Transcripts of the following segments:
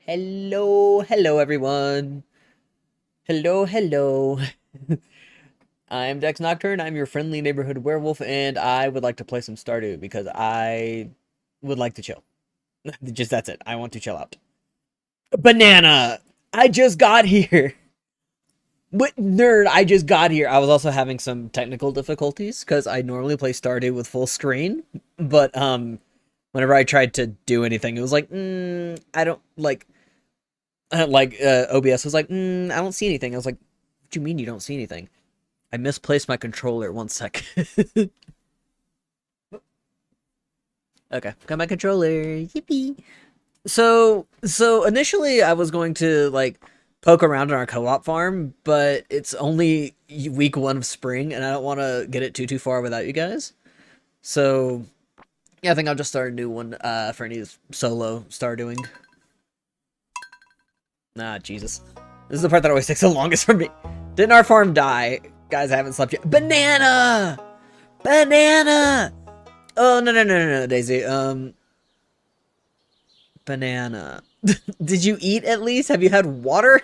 Hello everyone. Hello. I'm Dex Nocturne. I'm your friendly neighborhood werewolf, and I would like to play some Stardew because I would like to chill. Just that's it. I want to chill out. Banana! I just got here. What nerd? I just got here. I was also having some technical difficulties because I normally play Stardew with full screen, but whenever I tried to do anything, it was like, I don't like. OBS was like, I don't see anything. I was like, what do you mean you don't see anything? I misplaced my controller. One sec. Okay, got my controller. Yippee. So initially I was going to like poke around in our co-op farm, but it's only week 1 of spring, and I don't want to get it too far without you guys. So yeah, I think I'll just start a new one for any solo doing. Ah, Jesus. This is the part that always takes the longest for me. Didn't our farm die? Guys, I haven't slept yet. Banana! Banana! Oh, no, Daisy. Banana. Did you eat at least? Have you had water?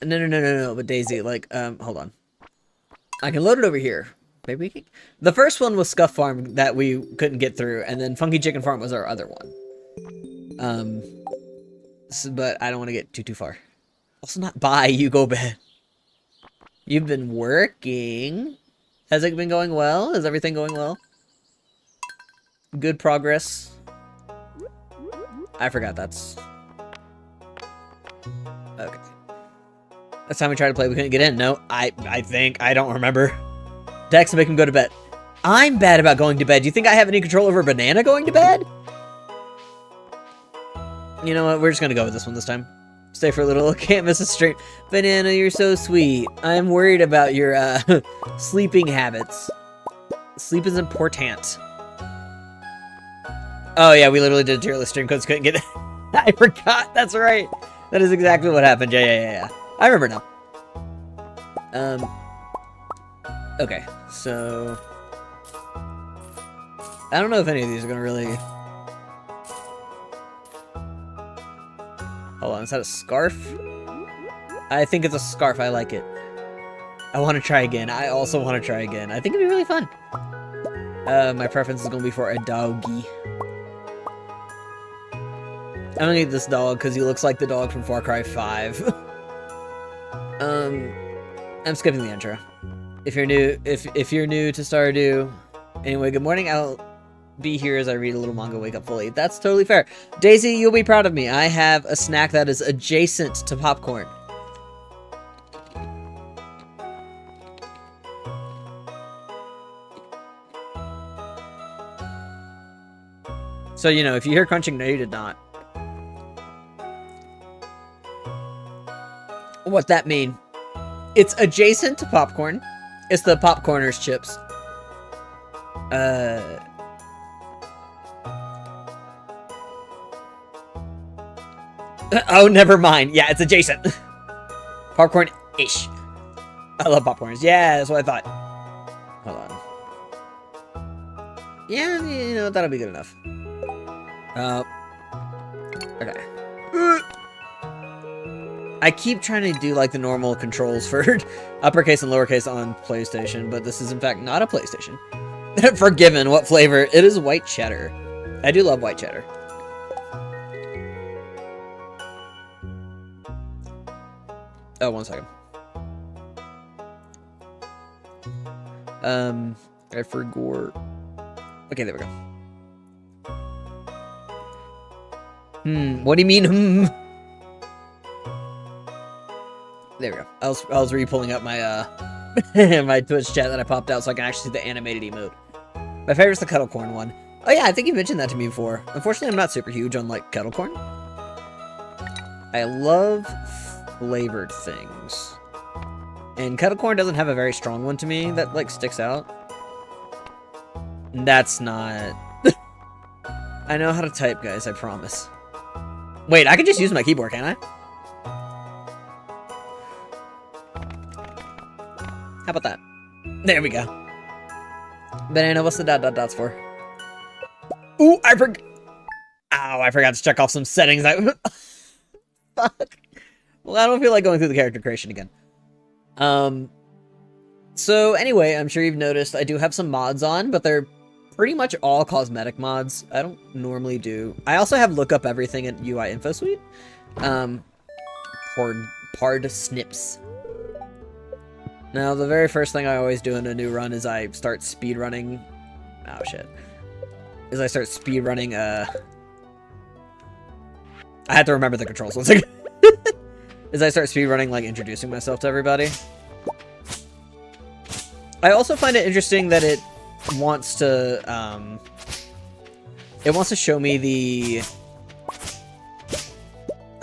No, but Daisy, like, hold on. I can load it over here. Maybe we can... The first one was Scuff Farm that we couldn't get through, and then Funky Chicken Farm was our other one. But I don't want to get too far. Also not bye, you go bed. You've been working. Has it been going well? Is everything going well? Good progress. I forgot that's... Okay. Last time we tried to play, we couldn't get in. No, I think. I don't remember. Dex, make him go to bed. I'm bad about going to bed. Do you think I have any control over Banana going to bed? You know what? We're just gonna go with this one this time. Stay for a little. Can't miss a stream. Banana, you're so sweet. I'm worried about your sleeping habits. Sleep is important. Oh yeah, we literally did a tier list stream because couldn't get it. I forgot. That's right. That is exactly what happened. Yeah. I remember now. Okay, so I don't know if any of these are gonna really. Hold on, is that a scarf? I think it's a scarf. I like it. I want to try again. I also want to try again. I think it'd be really fun. My preference is going to be for a doggy. I'm going to get this dog because he looks like the dog from Far Cry 5. I'm skipping the intro. If you're new to Stardew, anyway, good morning. I'll be here as I read a little manga, wake up fully. That's totally fair. Daisy, you'll be proud of me. I have a snack that is adjacent to popcorn. So, you know, if you hear crunching, no, you did not. What that mean? It's adjacent to popcorn. It's the Popcorners chips. Oh, never mind. Yeah, it's adjacent. Popcorn-ish. I love popcorns. Yeah, that's what I thought. Hold on. Yeah, you know, that'll be good enough. Okay. I keep trying to do, like, the normal controls for uppercase and lowercase on PlayStation, but this is, in fact, not a PlayStation. Forgiven. What flavor? It is white cheddar. I do love white cheddar. Oh, 1 second. I forgot. Okay, there we go. What do you mean? There we go. I was re-pulling up my my Twitch chat that I popped out so I can actually see the animated emote. My favorite's the kettle corn one. Oh yeah, I think you mentioned that to me before. Unfortunately, I'm not super huge on like kettle corn. I love flavored things. And kettle corn doesn't have a very strong one to me that like sticks out. That's not... I know how to type, guys, I promise. Wait, I can just use my keyboard, can't I? How about that? There we go. Banana, what's the dots for? Ooh, I forgot. Ow, I forgot to check off some settings. Fuck. Well, I don't feel like going through the character creation again. So anyway, I'm sure you've noticed I do have some mods on, but they're pretty much all cosmetic mods. I don't normally do. I also have look up everything in UI Info Suite. Pard snips. Now, the very first thing I always do in a new run is I start speedrunning. Oh shit. Is I start speedrunning. I had to remember the controls. 1 second. Is I start speedrunning, like introducing myself to everybody. I also find it interesting that it wants to show me the,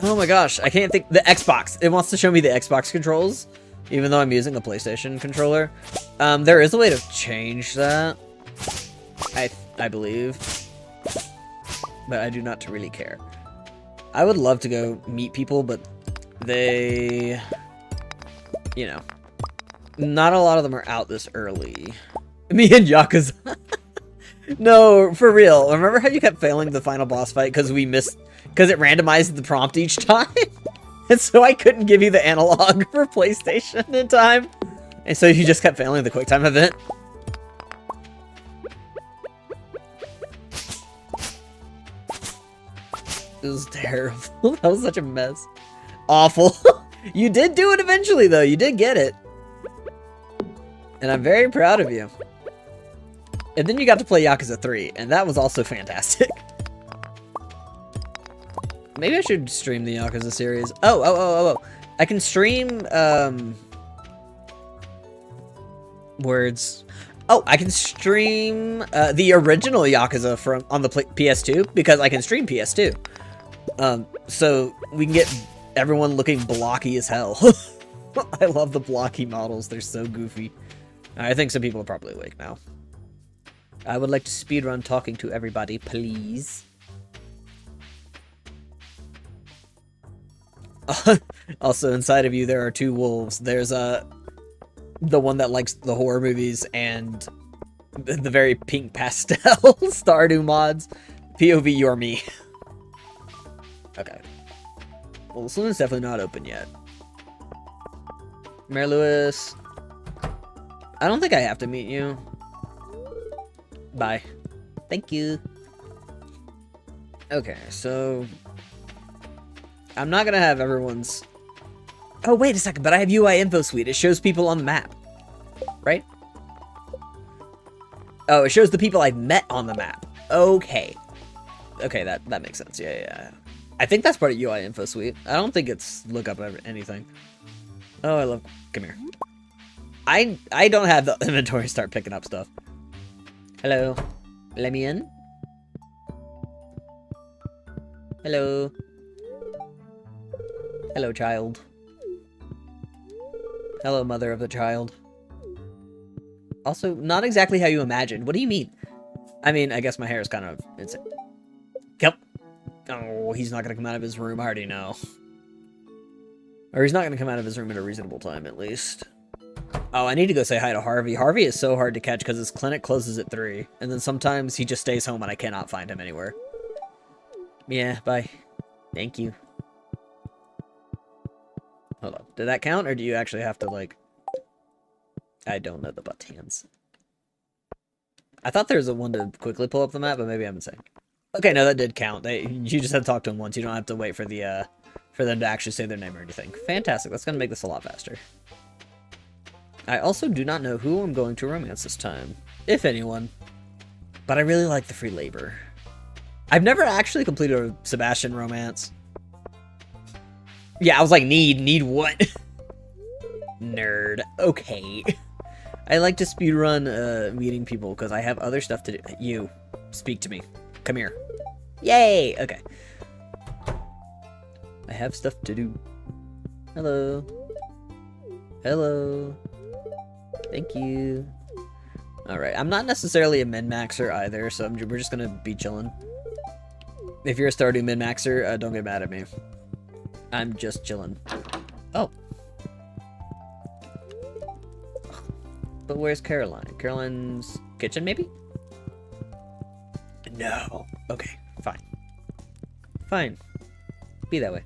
oh my gosh, I can't think, the Xbox. It wants to show me the Xbox controls, even though I'm using the PlayStation controller. There is a way to change that, I believe, but I do not really care. I would love to go meet people, but they, you know, not a lot of them are out this early. Me and Yakuza. No, for real. Remember how you kept failing the final boss fight because we missed, because it randomized the prompt each time? And so I couldn't give you the analog for PlayStation in time. And so you just kept failing the quick time event. It was terrible. That was such a mess. Awful. You did do it eventually, though. You did get it. And I'm very proud of you. And then you got to play Yakuza 3, and that was also fantastic. Maybe I should stream the Yakuza series. Oh. I can stream, words. Oh, I can stream, the original Yakuza on the PS2, because I can stream PS2. So we can get everyone looking blocky as hell. I love the blocky models. They're so goofy. I think some people are probably awake now. I would like to speedrun talking to everybody, please. Also, inside of you, there are two wolves. There's the one that likes the horror movies and the very pink pastel Stardew mods. POV, you're me. Okay. Well, this one is definitely not open yet. Mary Lewis. I don't think I have to meet you. Bye. Thank you. Okay, so I'm not gonna have everyone's. Oh, wait a second, but I have UI Info Suite. It shows people on the map, right? Oh, it shows the people I've met on the map. Okay. Okay, that makes sense. Yeah. I think that's part of UI Info Suite. I don't think it's look up anything. Oh, I love. Come here. I don't have the inventory start picking up stuff. Hello. Let me in. Hello. Hello, child. Hello, mother of the child. Also, not exactly how you imagined. What do you mean? I mean, I guess my hair is kind of insane. Yep. Oh, he's not gonna come out of his room. I already know. Or he's not gonna come out of his room at a reasonable time, at least. Oh, I need to go say hi to Harvey. Harvey is so hard to catch because his clinic closes at 3. And then sometimes he just stays home and I cannot find him anywhere. Yeah, bye. Thank you. Hold on. Did that count, or do you actually have to, like... I don't know the buttons. I thought there was a one to quickly pull up the map, but maybe I'm insane. Okay, no, that did count. You just had to talk to him once. You don't have to wait for the, for them to actually say their name or anything. Fantastic. That's gonna make this a lot faster. I also do not know who I'm going to romance this time, if anyone, but I really like the free labor. I've never actually completed a Sebastian romance. Yeah, I was like, need what? Nerd. Okay. I like to speedrun meeting people because I have other stuff to do. You, speak to me. Come here. Yay! Okay. I have stuff to do. Hello. Hello. Thank you. Alright, I'm not necessarily a min-maxer either, so we're just gonna be chilling. If you're a Stardew min-maxer, don't get mad at me. I'm just chilling. Oh. But where's Caroline? Caroline's kitchen, maybe? No. Okay, fine. Fine. Be that way.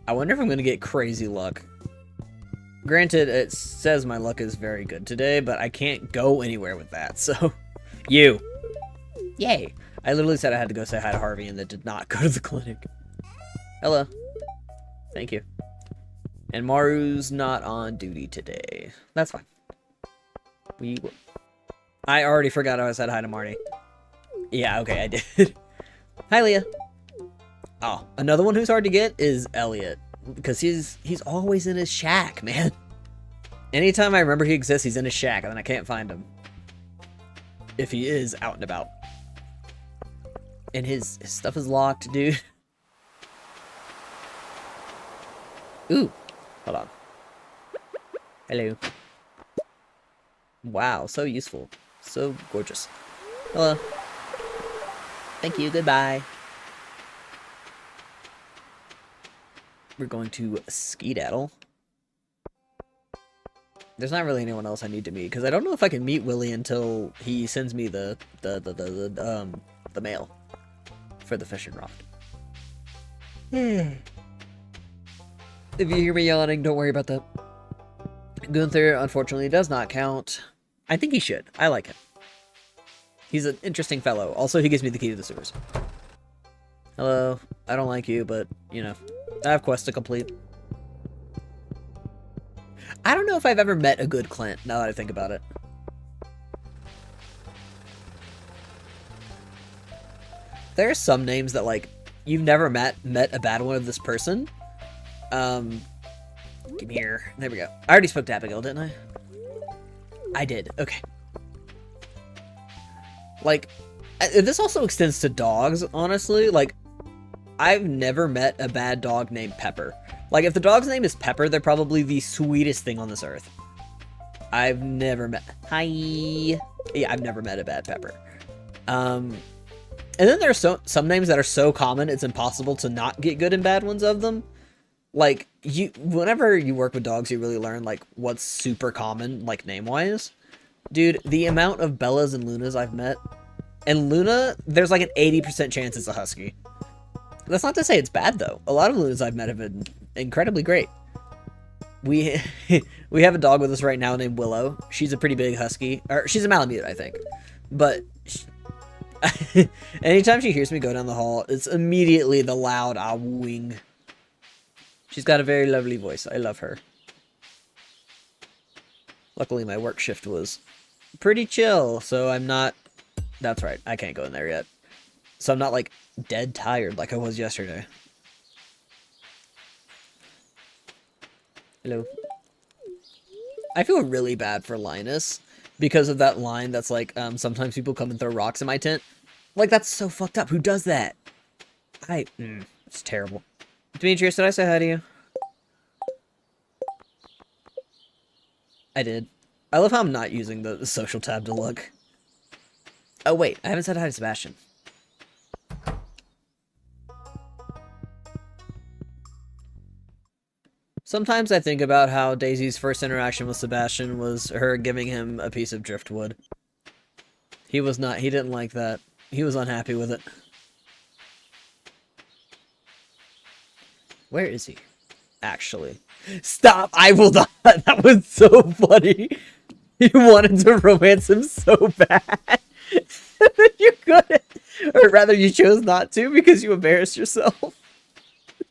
I wonder if I'm gonna get crazy luck. Granted, it says my luck is very good today, but I can't go anywhere with that, so... You! Yay! I literally said I had to go say hi to Harvey and then did not go to the clinic. Hello. Thank you. And Maru's not on duty today. That's fine. I already forgot I said hi to Marty. Yeah, okay, I did. Hi, Leah. Oh, another one who's hard to get is Elliot. Because he's always in his shack, man. Anytime I remember he exists, he's in his shack, and then I can't find him. If he is out and about. And his stuff is locked, dude. Ooh. Hold on. Hello. Wow, so useful. So gorgeous. Hello. Thank you, goodbye. We're going to skedaddle. There's not really anyone else I need to meet, because I don't know if I can meet Willie until he sends me the mail for the fishing rod. If you hear me yawning, don't worry about that. Gunther, unfortunately, does not count. I think he should. I like him. He's an interesting fellow. Also, he gives me the key to the sewers. Hello. I don't like you, but, you know, I have quests to complete. I don't know if I've ever met a good Clint, now that I think about it. There are some names that, like, you've never met a bad one of this person. Come here. There we go. I already spoke to Abigail, didn't I? I did. Okay. Like, this also extends to dogs, honestly. Like, I've never met a bad dog named Pepper. Like, if the dog's name is Pepper, they're probably the sweetest thing on this earth. I've never met... Hi! Yeah, I've never met a bad Pepper. And then there's some names that are so common, it's impossible to not get good and bad ones of them. Like, whenever you work with dogs, you really learn, like, what's super common, like, name-wise. Dude, the amount of Bellas and Lunas I've met... And Luna, there's, like, an 80% chance it's a husky. That's not to say it's bad, though. A lot of Lunas I've met have been incredibly great. We have a dog with us right now named Willow. She's a pretty big husky. Or, she's a Malamute, I think. But... anytime she hears me go down the hall, it's immediately the loud ah-wooing. She's got a very lovely voice. I love her. Luckily, my work shift was pretty chill, so I'm not... That's right, I can't go in there yet. So I'm not, like, dead tired like I was yesterday. Hello. I feel really bad for Linus because of that line that's like, sometimes people come and throw rocks in my tent. Like, that's so fucked up. Who does that? It's terrible. Demetrius, did I say hi to you? I did. I love how I'm not using the social tab to look. Oh, wait. I haven't said hi to Sebastian. Sometimes I think about how Daisy's first interaction with Sebastian was her giving him a piece of driftwood. He didn't like that. He was unhappy with it. Where is he? Actually. Stop! I will not! That was so funny! You wanted to romance him so bad! And then you couldn't! Or rather, you chose not to because you embarrassed yourself.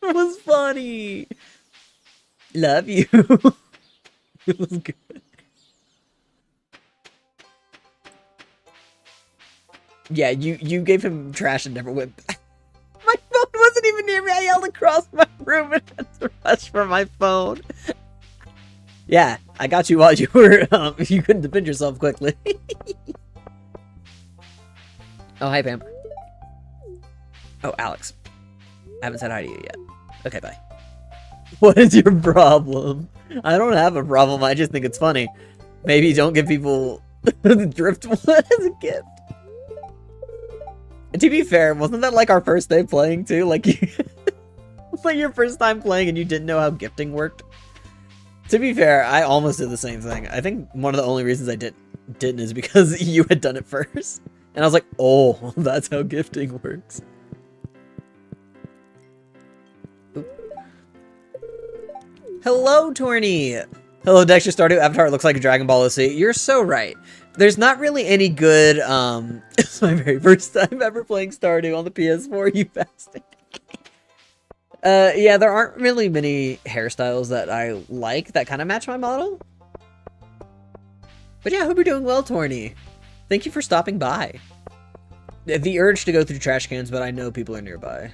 It was funny! Love you! It was good. Yeah, you gave him trash and never went back. My phone wasn't even near me. I yelled across my room and had to rush for my phone. Yeah, I got you while you were, you couldn't defend yourself quickly. Oh, hi, Pam. Oh, Alex. I haven't said hi to you yet. Okay, bye. What is your problem? I don't have a problem. I just think it's funny. Maybe don't give people driftwood as a gift. And to be fair, wasn't that like our first day playing too? Like, it's like your first time playing and you didn't know how gifting worked. To be fair, I almost did the same thing. I think one of the only reasons I didn't is because you had done it first. And I was like, oh, that's how gifting works. Hello, Torny! Hello, Dexter Stardew. Avatar looks like a Dragon Ball Z. You're so right. There's not really any good, it's my very first time ever playing Stardew on the PS4, you bastard. Yeah, there aren't really many hairstyles that I like that kind of match my model. But yeah, I hope you're doing well, Torny. Thank you for stopping by. The urge to go through trash cans, but I know people are nearby.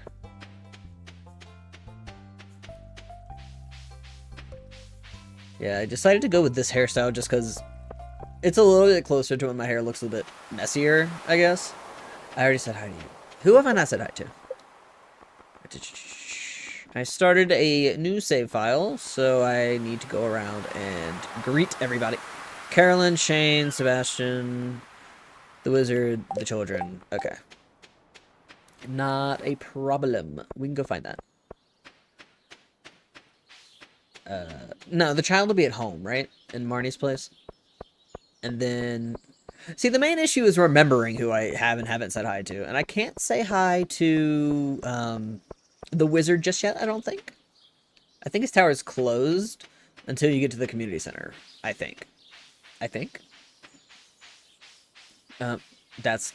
Yeah, I decided to go with this hairstyle just because it's a little bit closer to when my hair looks a little bit messier, I guess. I already said hi to you. Who have I not said hi to? I started a new save file, so I need to go around and greet everybody. Carolyn, Shane, Sebastian, the wizard, the children. Okay. Not a problem. We can go find that. No, the child will be at home, right? In Marnie's place. And then... See, the main issue is remembering who I have and haven't said hi to. And I can't say hi to the wizard just yet, I don't think. I think his tower is closed until you get to the community center. I think. That's...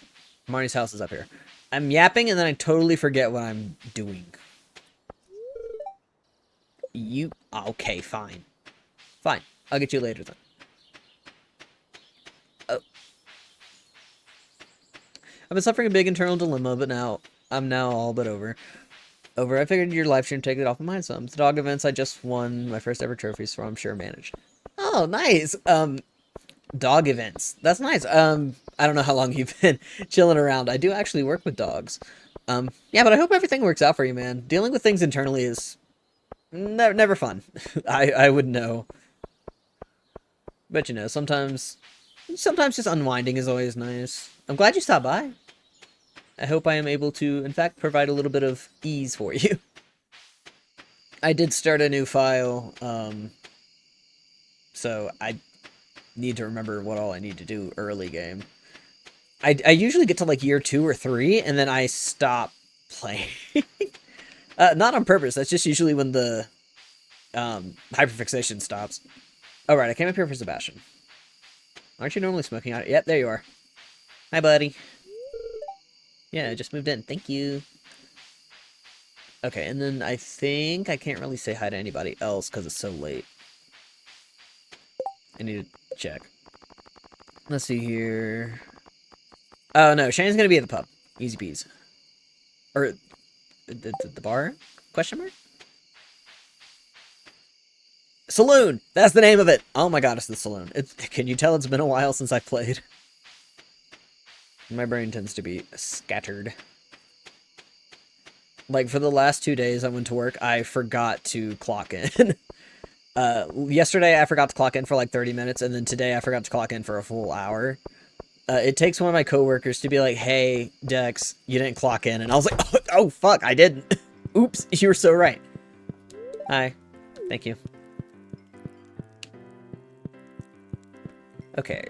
Marnie's house is up here. I'm yapping and then I totally forget what I'm doing. You... Okay, fine. Fine. I'll get you later then. Oh. I've been suffering a big internal dilemma, but I'm all but over. I figured your live stream take it off of mine some. The dog events I just won my first ever trophy, so I'm sure managed. Oh, nice. Dog events. That's nice. I don't know how long you've been chilling around. I do actually work with dogs. Yeah, but I hope everything works out for you, man. Dealing with things internally is never fun. I would know. But you know, sometimes just unwinding is always nice. I'm glad you stopped by. I hope I am able to, in fact, provide a little bit of ease for you. I did start a new file, so I need to remember what all I need to do early game. I usually get to like year 2 or 3, and then I stop playing. Not on purpose, that's just usually when the hyperfixation stops. Alright, I came up here for Sebastian. Aren't you normally smoking out? Yep, there you are. Hi, buddy. Yeah, I just moved in. Thank you. Okay, and then I think I can't really say hi to anybody else because it's so late. I need to check. Let's see here. Oh, no, Shane's gonna be at the pub. Easy peas. Or, the bar? Question mark? Saloon! That's the name of it! Oh my god, it's the saloon. Can you tell it's been a while since I played? My brain tends to be scattered. Like, for the last 2 days I went to work, I forgot to clock in. Yesterday I forgot to clock in for like 30 minutes, and then today I forgot to clock in for a full hour. It takes one of my coworkers to be like, hey, Dex, you didn't clock in. And I was like, oh fuck, I didn't. Oops, you were so right. Hi. Thank you. Okay.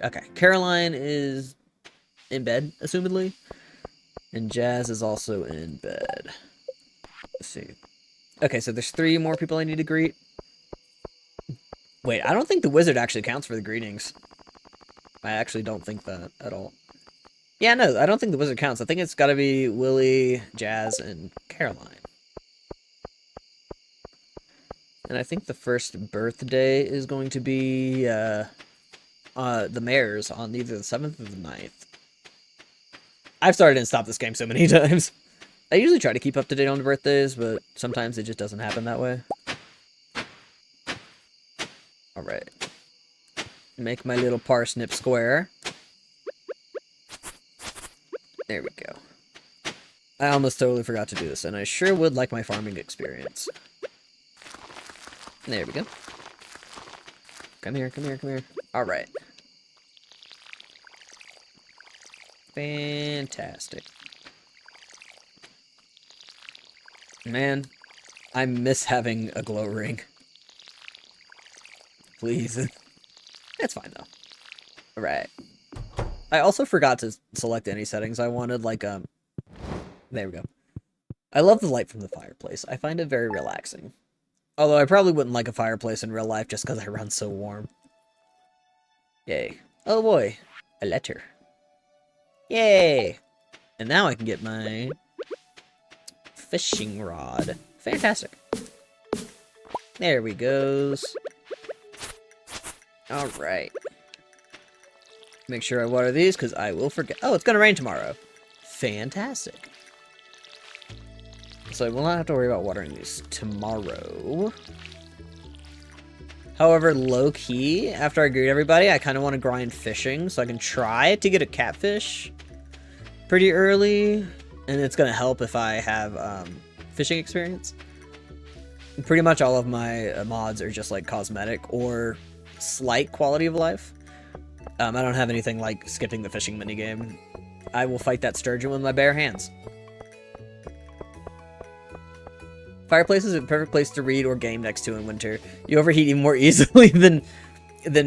Okay, Caroline is in bed, assumedly. And Jazz is also in bed. Let's see. Okay, so there's 3 more people I need to greet. Wait, I don't think the wizard actually counts for the greetings. I actually don't think that at all. Yeah, no, I don't think the wizard counts. I think it's gotta be Willie, Jazz, and Caroline. And I think the first birthday is going to be, the mayor's on either the 7th or the 9th. I've started and stopped this game so many times. I usually try to keep up to date on the birthdays, but sometimes it just doesn't happen that way. Alright. Make my little parsnip square. There we go. I almost totally forgot to do this, and I sure would like my farming experience. There we go. Come here, come here, come here. Alright. Fantastic. Man, I miss having a glow ring. Please. It's fine, though. Alright. I also forgot to select any settings. I wanted, like, there we go. I love the light from the fireplace. I find it very relaxing. Although I probably wouldn't like a fireplace in real life just because I run so warm. Yay. Oh boy. A letter. Yay! And now I can get my fishing rod. Fantastic. There we goes. Alright. Make sure I water these because I will forget. Oh, it's going to rain tomorrow. Fantastic. So I will not have to worry about watering these tomorrow. However, low-key, after I greet everybody, I kind of want to grind fishing so I can try to get a catfish pretty early. And it's going to help if I have fishing experience. Pretty much all of my mods are just like cosmetic or slight quality of life. I don't have anything like skipping the fishing minigame. I will fight that sturgeon with my bare hands. Fireplace is a perfect place to read or game next to in winter. You overheat even more easily than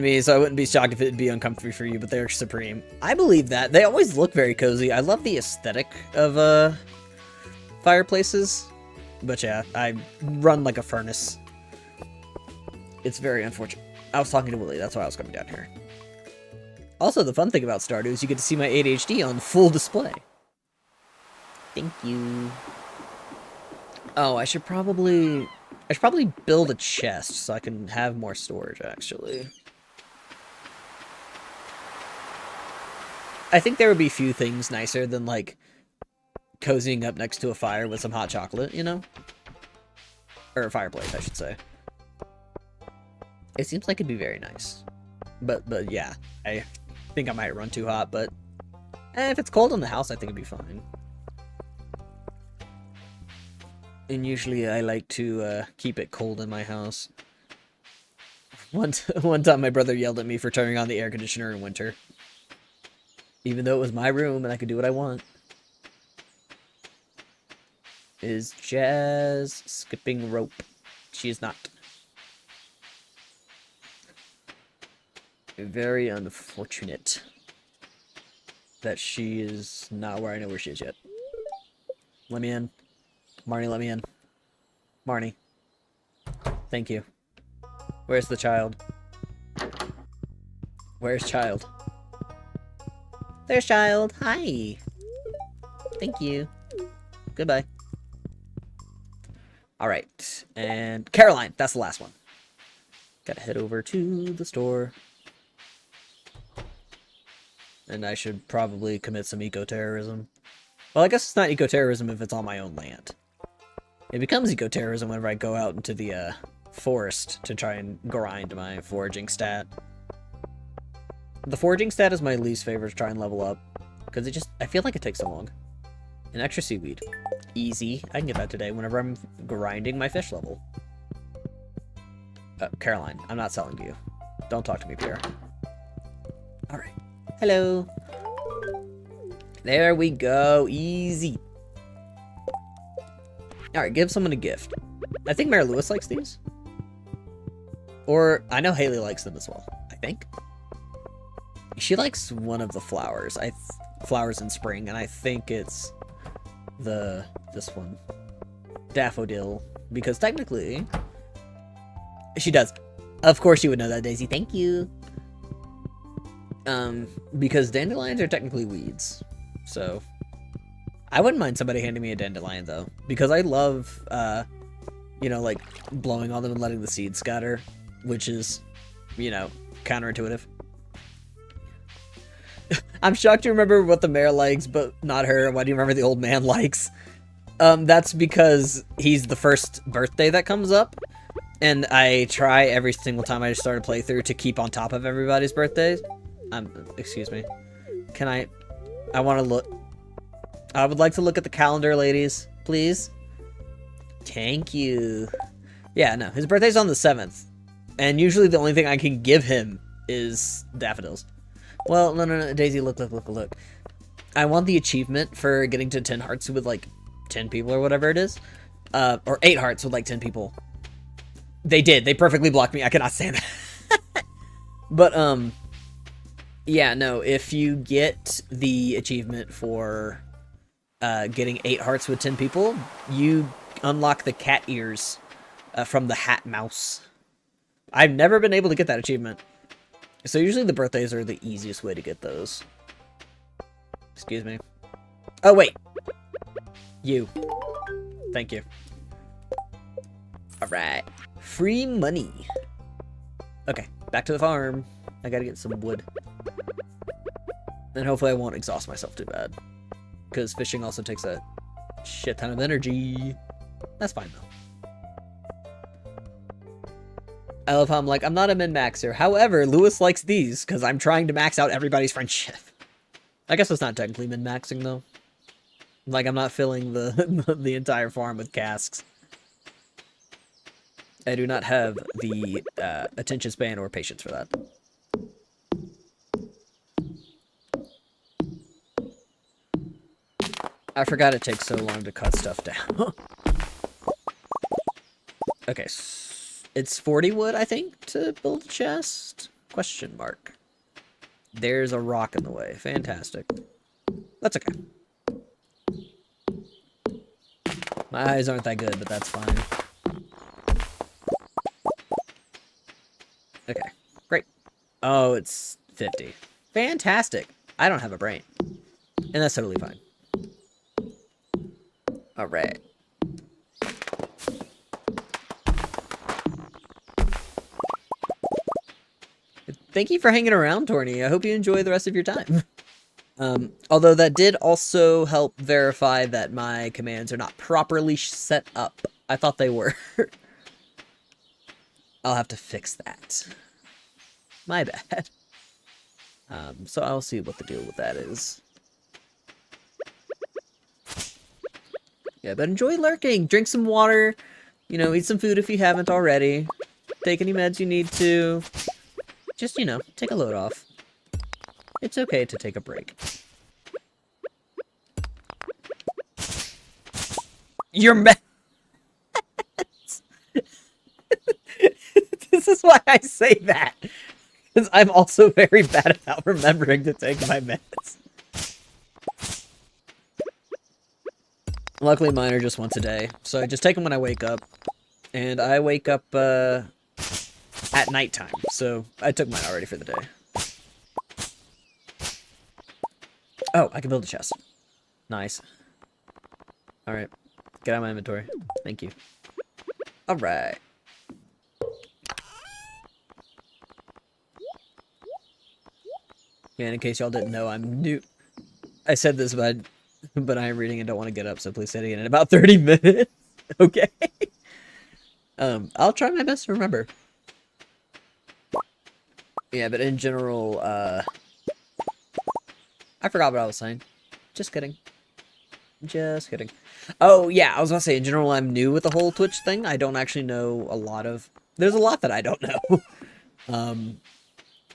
me, so I wouldn't be shocked if it'd be uncomfortable for you, but they're supreme. I believe that. They always look very cozy. I love the aesthetic of fireplaces. But yeah, I run like a furnace. It's very unfortunate. I was talking to Willie, that's why I was coming down here. Also, the fun thing about Stardew is you get to see my ADHD on full display. Thank you. Oh, I should probably build a chest so I can have more storage, actually. I think there would be few things nicer than, like, cozying up next to a fire with some hot chocolate, you know? Or a fireplace, I should say. It seems like it'd be very nice. But yeah, I think I might run too hot, but if it's cold in the house, I think it'd be fine. And usually I like to keep it cold in my house. One time my brother yelled at me for turning on the air conditioner in winter. Even though it was my room and I could do what I want. Is Jazz skipping rope? She is not. Very unfortunate that she is not where I know where she is yet. Let me in. Marnie, let me in. Marnie. Thank you. Where's the child? Where's child? There's child. Hi. Thank you. Goodbye. Alright. And Caroline. That's the last one. Gotta head over to the store. And I should probably commit some eco-terrorism. Well, I guess it's not eco-terrorism if it's on my own land. It becomes eco-terrorism whenever I go out into the forest to try and grind my foraging stat. The foraging stat is my least favorite to try and level up. Because I feel like it takes so long. An extra seaweed. Easy. I can get that today whenever I'm grinding my fish level. Caroline, I'm not selling to you. Don't talk to me, Pierre. Alright. Hello. There we go. Easy. Alright, give someone a gift. I think Mary Lewis likes these. Or, I know Haley likes them as well. I think. She likes one of the flowers. Flowers in spring, and I think it's this one. Daffodil. Because technically, she does. Of course you would know that, Daisy. Thank you. Because dandelions are technically weeds. So, I wouldn't mind somebody handing me a dandelion, though. Because I love, you know, like, blowing on them and letting the seeds scatter. Which is, you know, counterintuitive. I'm shocked you remember what the mayor likes, but not her. Why do you remember the old man likes? That's because he's the first birthday that comes up. And I try every single time I start a playthrough to keep on top of everybody's birthdays. Excuse me. Can I want to look. I would like to look at the calendar, ladies. Please. Thank you. Yeah, no. His birthday's on the 7th. And usually the only thing I can give him is daffodils. Well, no, Daisy, look. I want the achievement for getting to 10 hearts with, like, 10 people or whatever it is. Or 8 hearts with, like, 10 people. They did. They perfectly blocked me. I cannot stand that. But, yeah, no, if you get the achievement for getting 8 hearts with 10 people, you unlock the cat ears from the hat mouse. I've never been able to get that achievement. So usually the birthdays are the easiest way to get those. Excuse me. Oh, wait. You. Thank you. Alright. Free money. Okay, back to the farm. I gotta get some wood. And hopefully I won't exhaust myself too bad. Because fishing also takes a shit ton of energy. That's fine, though. I love how I'm like, I'm not a min-maxer. However, Lewis likes these, because I'm trying to max out everybody's friendship. I guess it's not technically min-maxing, though. Like, I'm not filling the entire farm with casks. I do not have the attention span or patience for that. I forgot it takes so long to cut stuff down. Okay, it's 40 wood, I think, to build a chest? Question mark. There's a rock in the way. Fantastic. That's okay. My eyes aren't that good, but that's fine. Okay, great. Oh, it's 50. Fantastic. I don't have a brain. And that's totally fine. Alright. Thank you for hanging around, Torny. I hope you enjoy the rest of your time. Although that did also help verify that my commands are not properly set up. I thought they were. I'll have to fix that. My bad. So I'll see what the deal with that is. Yeah, but enjoy lurking. Drink some water. You know, eat some food if you haven't already. Take any meds you need to. Just, you know, take a load off. It's okay to take a break. Your meds. This is why I say that. Because I'm also very bad about remembering to take my meds. Luckily, mine are just once a day. So I just take them when I wake up. And I wake up at nighttime. So I took mine already for the day. Oh, I can build a chest. Nice. Alright. Get out of my inventory. Thank you. Alright. Man, in case y'all didn't know, I'm new. I said this, but I am reading and don't want to get up, so please say it again in about 30 minutes. Okay? I'll try my best to remember. Yeah, but in general, I forgot what I was saying. Just kidding. Just kidding. Oh, yeah, I was gonna say, in general, I'm new with the whole Twitch thing. I don't actually know a lot of... There's a lot that I don't know.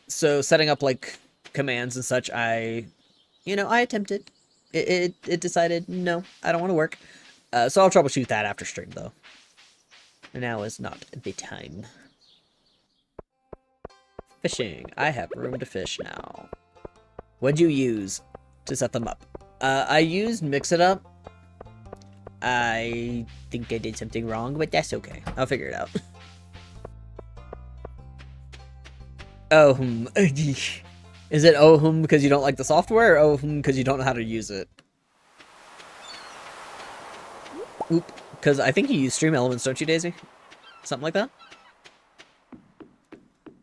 So setting up, like, commands and such, I attempted. It decided, no, I don't want to work. So I'll troubleshoot that after stream, though. Now is not the time. Fishing. I have room to fish now. What'd you use to set them up? I used Mix It Up. I think I did something wrong, but that's okay. I'll figure it out. Oh, is it oh because you don't like the software, or oh because you don't know how to use it? Oop, because I think you use Stream Elements, don't you, Daisy? Something like that?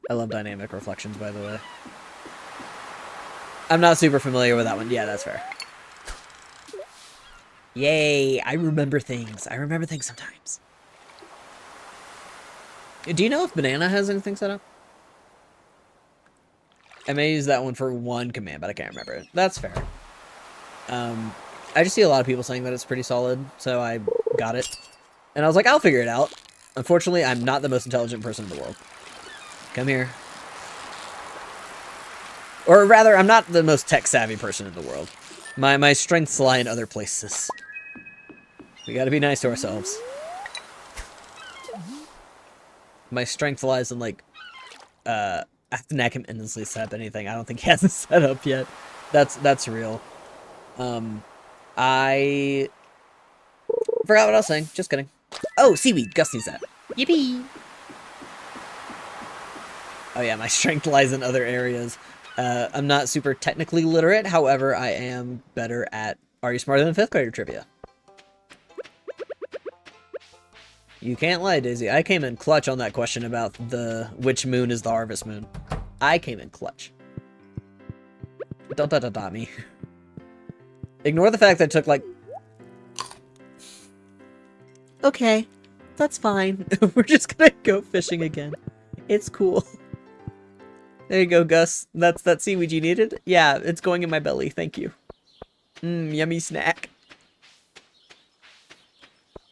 I love dynamic reflections, by the way. I'm not super familiar with that one. Yeah, that's fair. Yay, I remember things. I remember things sometimes. Do you know if Banana has anything set up? I may use that one for one command, but I can't remember it. That's fair. I just see a lot of people saying that it's pretty solid, so I got it. And I was like, I'll figure it out. Unfortunately, I'm not the most intelligent person in the world. Come here. Or rather, I'm not the most tech-savvy person in the world. My strengths lie in other places. We gotta be nice to ourselves. My strength lies in, like, I have to knack him endlessly set up anything. I don't think he has it set up yet. That's real. I forgot what I was saying. Just kidding. Oh, seaweed. Gus needs that. Yippee! Oh yeah, my strength lies in other areas. I'm not super technically literate, however, I am better at Are You Smarter Than 5th Grader trivia. You can't lie, Daisy. I came in clutch on that question about which moon is the harvest moon. I came in clutch. Don't me. Ignore the fact that it took like... Okay, that's fine. We're just gonna go fishing again. It's cool. There you go, Gus. That's that seaweed you needed? Yeah, it's going in my belly. Thank you. Yummy snack.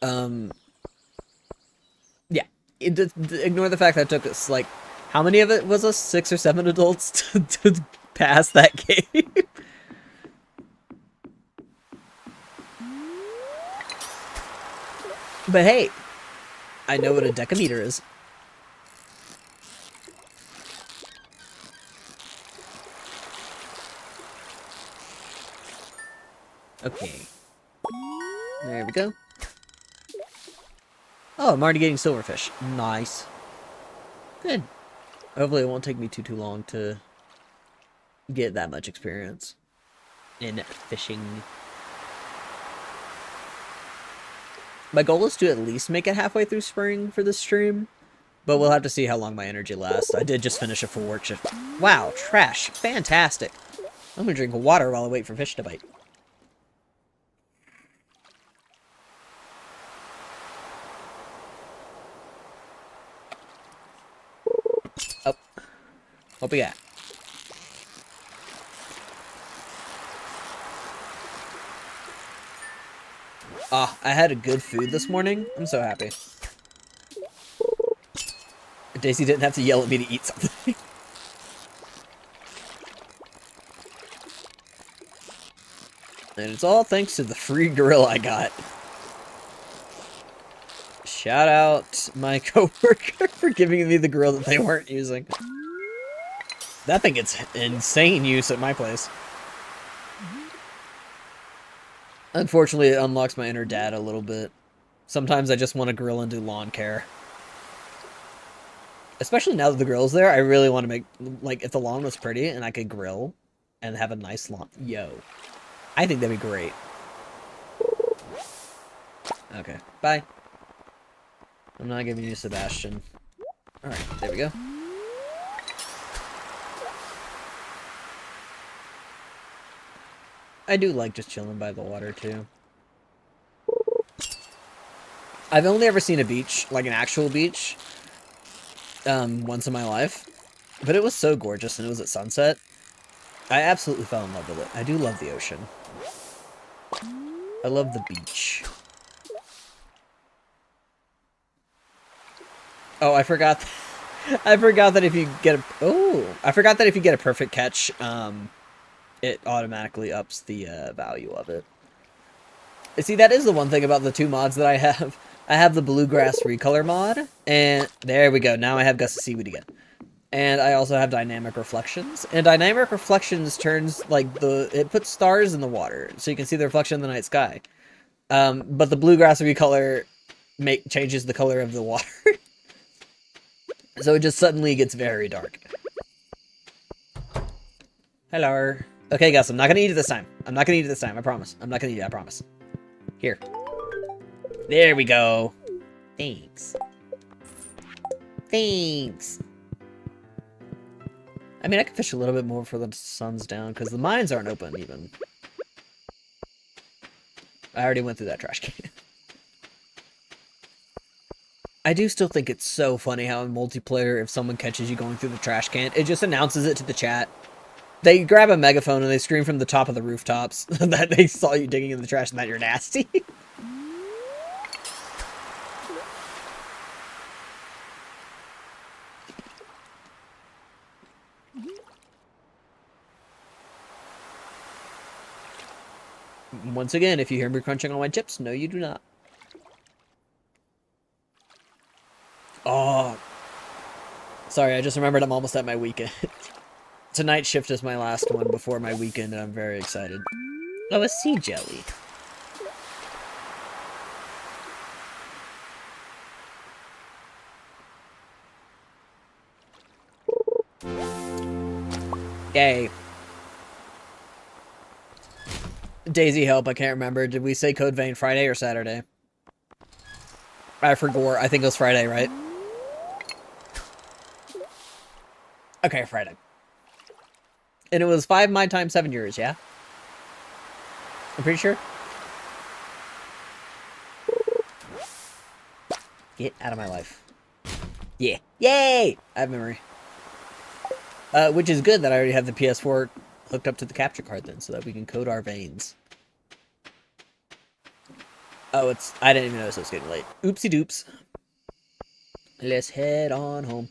Yeah. Ignore the fact that it took us, like, how many of it was us? 6 or 7 adults to pass that game? But hey, I know what a decameter is. Okay. There we go. Oh, I'm already getting silverfish. Nice. Good. Hopefully it won't take me too long to get that much experience in fishing. My goal is to at least make it halfway through spring for this stream, but we'll have to see how long my energy lasts. I did just finish a full work shift. Wow, trash. Fantastic. I'm gonna drink water while I wait for fish to bite. Oh. What we got? Ah, I had a good food this morning. I'm so happy. Daisy didn't have to yell at me to eat something. And it's all thanks to the free grill I got. Shout out my coworker for giving me the grill that they weren't using. That thing gets insane use at my place. Unfortunately, it unlocks my inner dad a little bit. Sometimes I just want to grill and do lawn care. Especially now that the grill's there, I really want to make, like, if the lawn was pretty and I could grill and have a nice lawn. Yo. I think that'd be great. Okay, bye. I'm not giving you Sebastian. Alright, there we go. I do like just chilling by the water, too. I've only ever seen a beach, like an actual beach, once in my life. But it was so gorgeous, and it was at sunset. I absolutely fell in love with it. I do love the ocean. I love the beach. Oh, I forgot. I forgot that if you get a... Oh! I forgot that if you get a perfect catch, it automatically ups the value of it. See, that is the one thing about the 2 mods that I have. I have the Bluegrass Recolor mod, and there we go. Now I have Gust of Seaweed again. And I also have Dynamic Reflections. And Dynamic Reflections turns, like, it puts stars in the water, so you can see the reflection in the night sky. But the Bluegrass Recolor changes the color of the water. So it just suddenly gets very dark. Hello. Okay, Gus, I'm not gonna eat it this time. I'm not gonna eat it this time, I promise. I'm not gonna eat it, I promise. Here. There we go. Thanks. Thanks. I mean, I could fish a little bit more before the sun's down, because the mines aren't open, even. I already went through that trash can. I do still think it's so funny how in multiplayer, if someone catches you going through the trash can, it just announces it to the chat. They grab a megaphone and they scream from the top of the rooftops that they saw you digging in the trash and that you're nasty. Once again, if you hear me crunching on my chips, no you do not. Oh. Sorry, I just remembered I'm almost at my weekend. Tonight's shift is my last one before my weekend, and I'm very excited. Oh, a sea jelly. Yay. Daisy help, I can't remember. Did we say Code Vein Friday or Saturday? I forgot. I think it was Friday, right? Okay, Friday. And it was 5 my time, 7 yours, yeah? I'm pretty sure. Get out of my life. Yeah. Yay! I have memory. Which is good that I already have the PS4 hooked up to the capture card then, so that we can code our veins. Oh, I didn't even notice it was getting late. Oopsie doops. Let's head on home.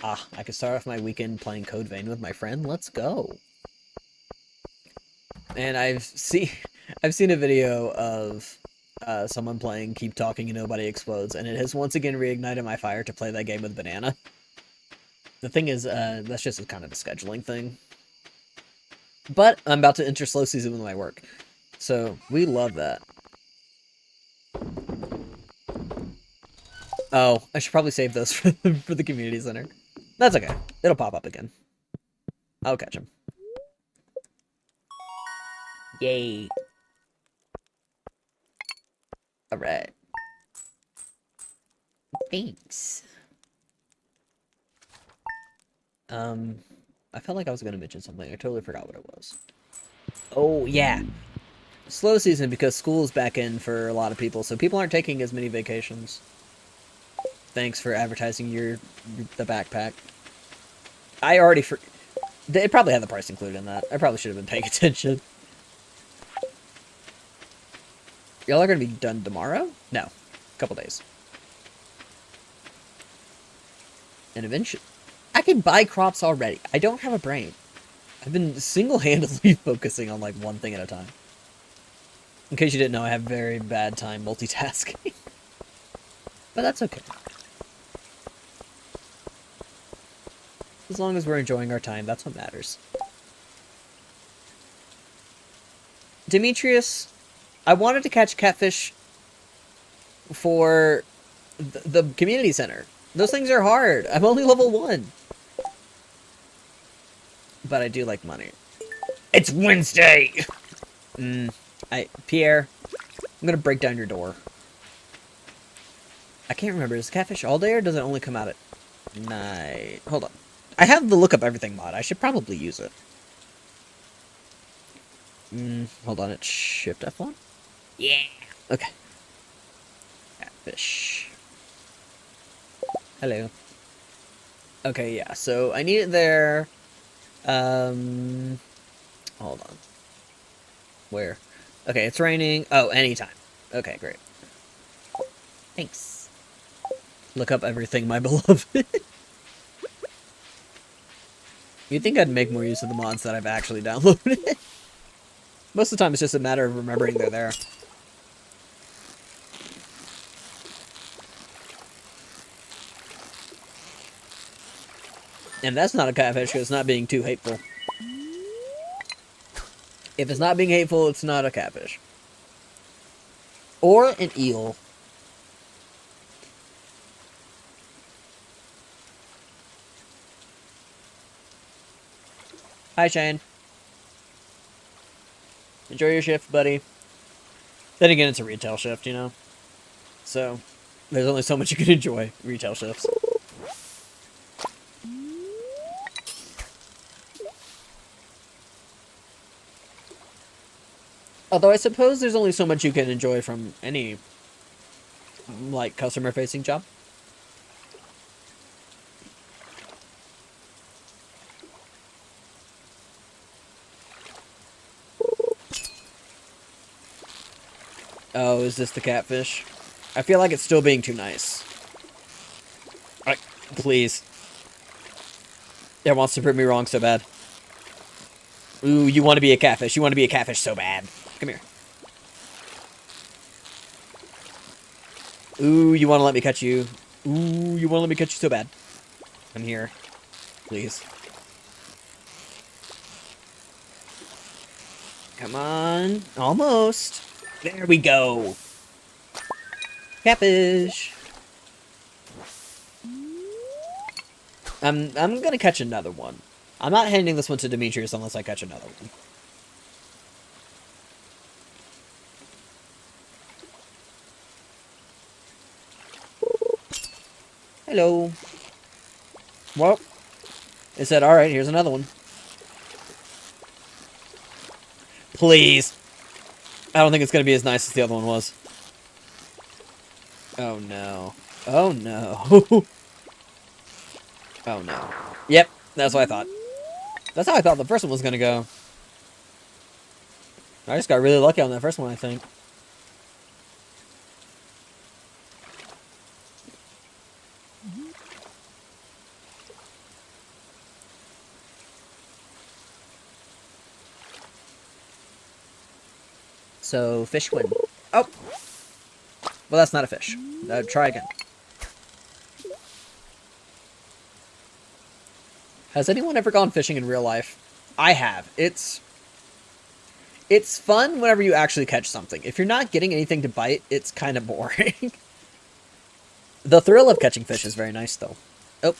Ah, I could start off my weekend playing Code Vein with my friend. Let's go. And I've seen a video of someone playing Keep Talking and Nobody Explodes, and it has once again reignited my fire to play that game with Banana. The thing is, that's just kind of a scheduling thing. But I'm about to enter slow season with my work, so we love that. Oh, I should probably save those for the community center. That's okay. It'll pop up again. I'll catch him. Yay. Alright. Thanks. I felt like I was going to mention something. I totally forgot what it was. Oh, yeah. Slow season because school is back in for a lot of people, so people aren't taking as many vacations. Thanks for advertising the backpack. I already They probably had the price included in that. I probably should have been paying attention. Y'all are going to be done tomorrow? No. A couple days. And eventually... I can buy crops already. I don't have a brain. I've been single-handedly focusing on, like, one thing at a time. In case you didn't know, I have very bad time multitasking. But that's okay. As long as we're enjoying our time, that's what matters. Demetrius, I wanted to catch catfish for the community center. Those things are hard. I'm only level 1. But I do like money. It's Wednesday! Pierre, I'm gonna break down your door. I can't remember. Is catfish all day or does it only come out at night? Hold on. I have the look up everything mod. I should probably use it. Hold on. It's Shift F1? Yeah. Okay. Catfish. Hello. Okay, yeah. So I need it there. Hold on. Where? Okay, it's raining. Oh, anytime. Okay, great. Thanks. Look up everything, my beloved. You'd think I'd make more use of the mods that I've actually downloaded. Most of the time, it's just a matter of remembering they're there. And that's not a catfish because it's not being too hateful. If it's not being hateful, it's not a catfish. Or an eel. Hi, Shane. Enjoy your shift, buddy. Then again, it's a retail shift, you know? So, there's only so much you can enjoy retail shifts. Although I suppose there's only so much you can enjoy from any, like, customer-facing job. Oh, is this the catfish? I feel like it's still being too nice. Please. It wants to prove me wrong so bad. Ooh, you want to be a catfish. You want to be a catfish so bad. Come here. Ooh, you want to let me catch you. Ooh, you want to let me catch you so bad. I'm here. Please. Come on. Almost. There we go. Catfish. I'm gonna catch another one. I'm not handing this one to Demetrius unless I catch another one. Hello. Well, it said, alright, here's another one. Please. I don't think it's going to be as nice as the other one was. Oh, no. Oh, no. Oh, no. Yep, that's what I thought. That's how I thought the first one was going to go. I just got really lucky on that first one, I think. So, fish win. Oh! Well, that's not a fish. Try again. Has anyone ever gone fishing in real life? I have. It's fun whenever you actually catch something. If you're not getting anything to bite, it's kind of boring. The thrill of catching fish is very nice, though. Oh.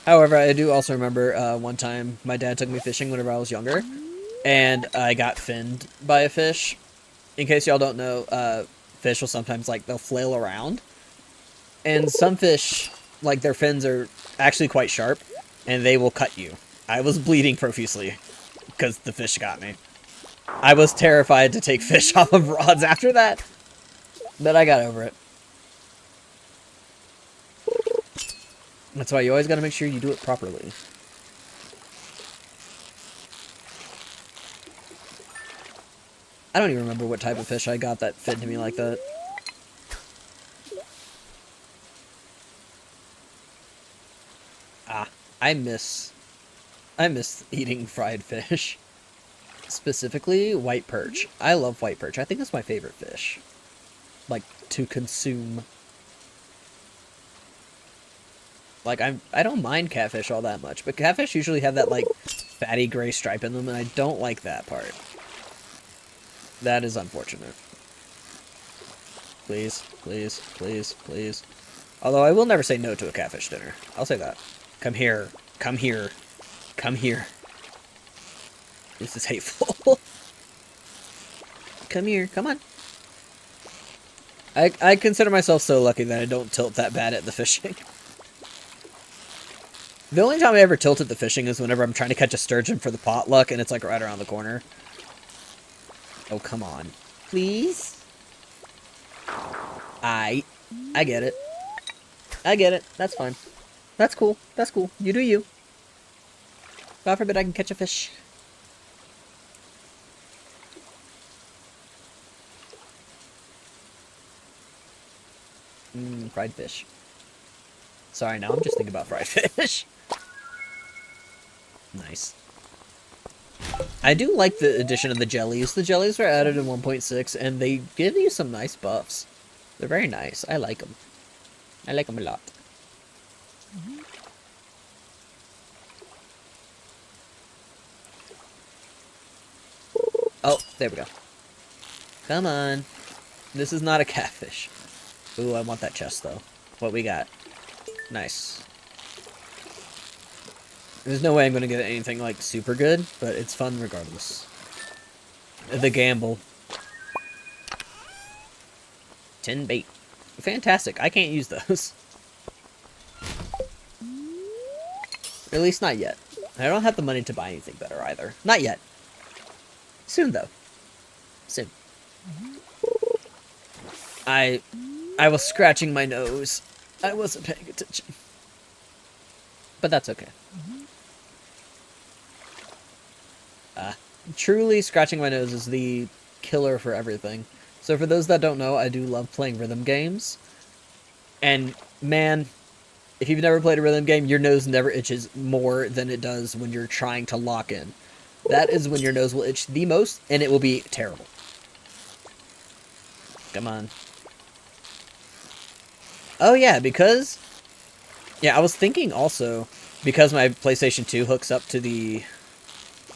However, I do also remember one time my dad took me fishing whenever I was younger, and I got finned by a fish. In case y'all don't know, fish will sometimes, like, they'll flail around. And some fish, like, their fins are actually quite sharp, and they will cut you. I was bleeding profusely because the fish got me. I was terrified to take fish off of rods after that, but I got over it. That's why you always got to make sure you do it properly. I don't even remember what type of fish I got that fit to me like that. Ah, I miss eating fried fish. Specifically, white perch. I love white perch. I think that's my favorite fish. Like, to consume. Like, I don't mind catfish all that much, but catfish usually have that, like, fatty gray stripe in them, and I don't like that part. That is unfortunate. Please, please, please, please. Although I will never say no to a catfish dinner. I'll say that. Come here. Come here. Come here. This is hateful. Come here. Come on. I consider myself so lucky that I don't tilt that bad at the fishing. The only time I ever tilt at the fishing is whenever I'm trying to catch a sturgeon for the potluck and it's like right around the corner. Oh, come on. Please? I get it. I get it. That's fine. That's cool. That's cool. You do you. God forbid I can catch a fish. Fried fish. Sorry, now I'm just thinking about fried fish. Nice. I do like the addition of the jellies. The jellies were added in 1.6, and they give you some nice buffs. They're very nice. I like them. I like them a lot. Oh, there we go. Come on. This is not a catfish. Ooh, I want that chest, though. What we got? Nice. There's no way I'm going to get anything, like, super good, but it's fun regardless. The gamble. 10 bait. Fantastic. I can't use those. At least not yet. I don't have the money to buy anything better either. Not yet. Soon, though. Soon. I was scratching my nose. I wasn't paying attention. But that's okay. Truly, scratching my nose is the killer for everything. So for those that don't know, I do love playing rhythm games. And, man, if you've never played a rhythm game, your nose never itches more than it does when you're trying to lock in. That is when your nose will itch the most, and it will be terrible. Come on. Oh, yeah, because... Yeah, I was thinking also, because my PlayStation 2 hooks up to the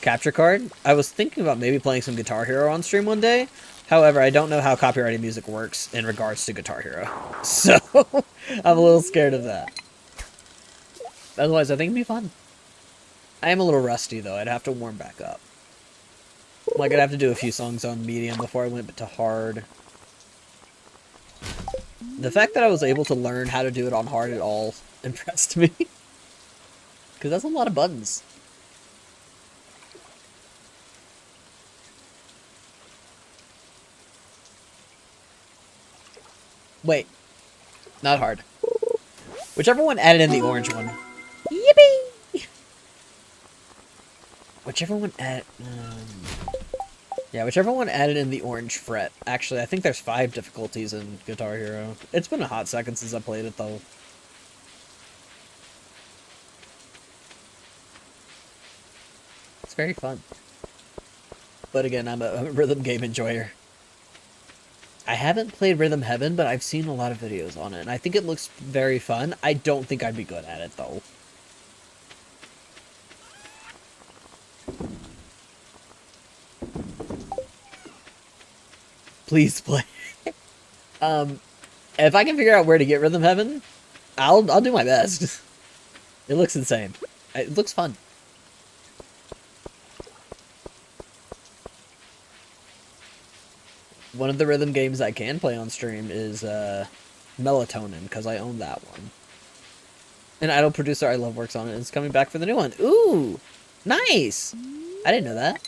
capture card, I was thinking about maybe playing some Guitar Hero on stream one day. However, I don't know how copyrighted music works in regards to Guitar Hero. So, I'm a little scared of that. Otherwise, I think it'd be fun. I am a little rusty, though. I'd have to warm back up. Like, I'd have to do a few songs on medium before I went to hard. The fact that I was able to learn how to do it on hard at all impressed me. Because that's a lot of buttons. Wait. Not hard. Whichever one added in the orange one. Yippee! Whichever one added... yeah, whichever one added in the orange fret. Actually, I think there's 5 difficulties in Guitar Hero. It's been a hot second since I played it, though. It's very fun. But again, I'm a rhythm game enjoyer. I haven't played Rhythm Heaven, but I've seen a lot of videos on it, and I think it looks very fun. I don't think I'd be good at it, though. Please play. If I can figure out where to get Rhythm Heaven, I'll do my best. It looks insane. It looks fun. One of the rhythm games I can play on stream is Melatonin, because I own that one. An idol producer I love works on it, and it's coming back for the new one. Ooh! Nice! I didn't know that.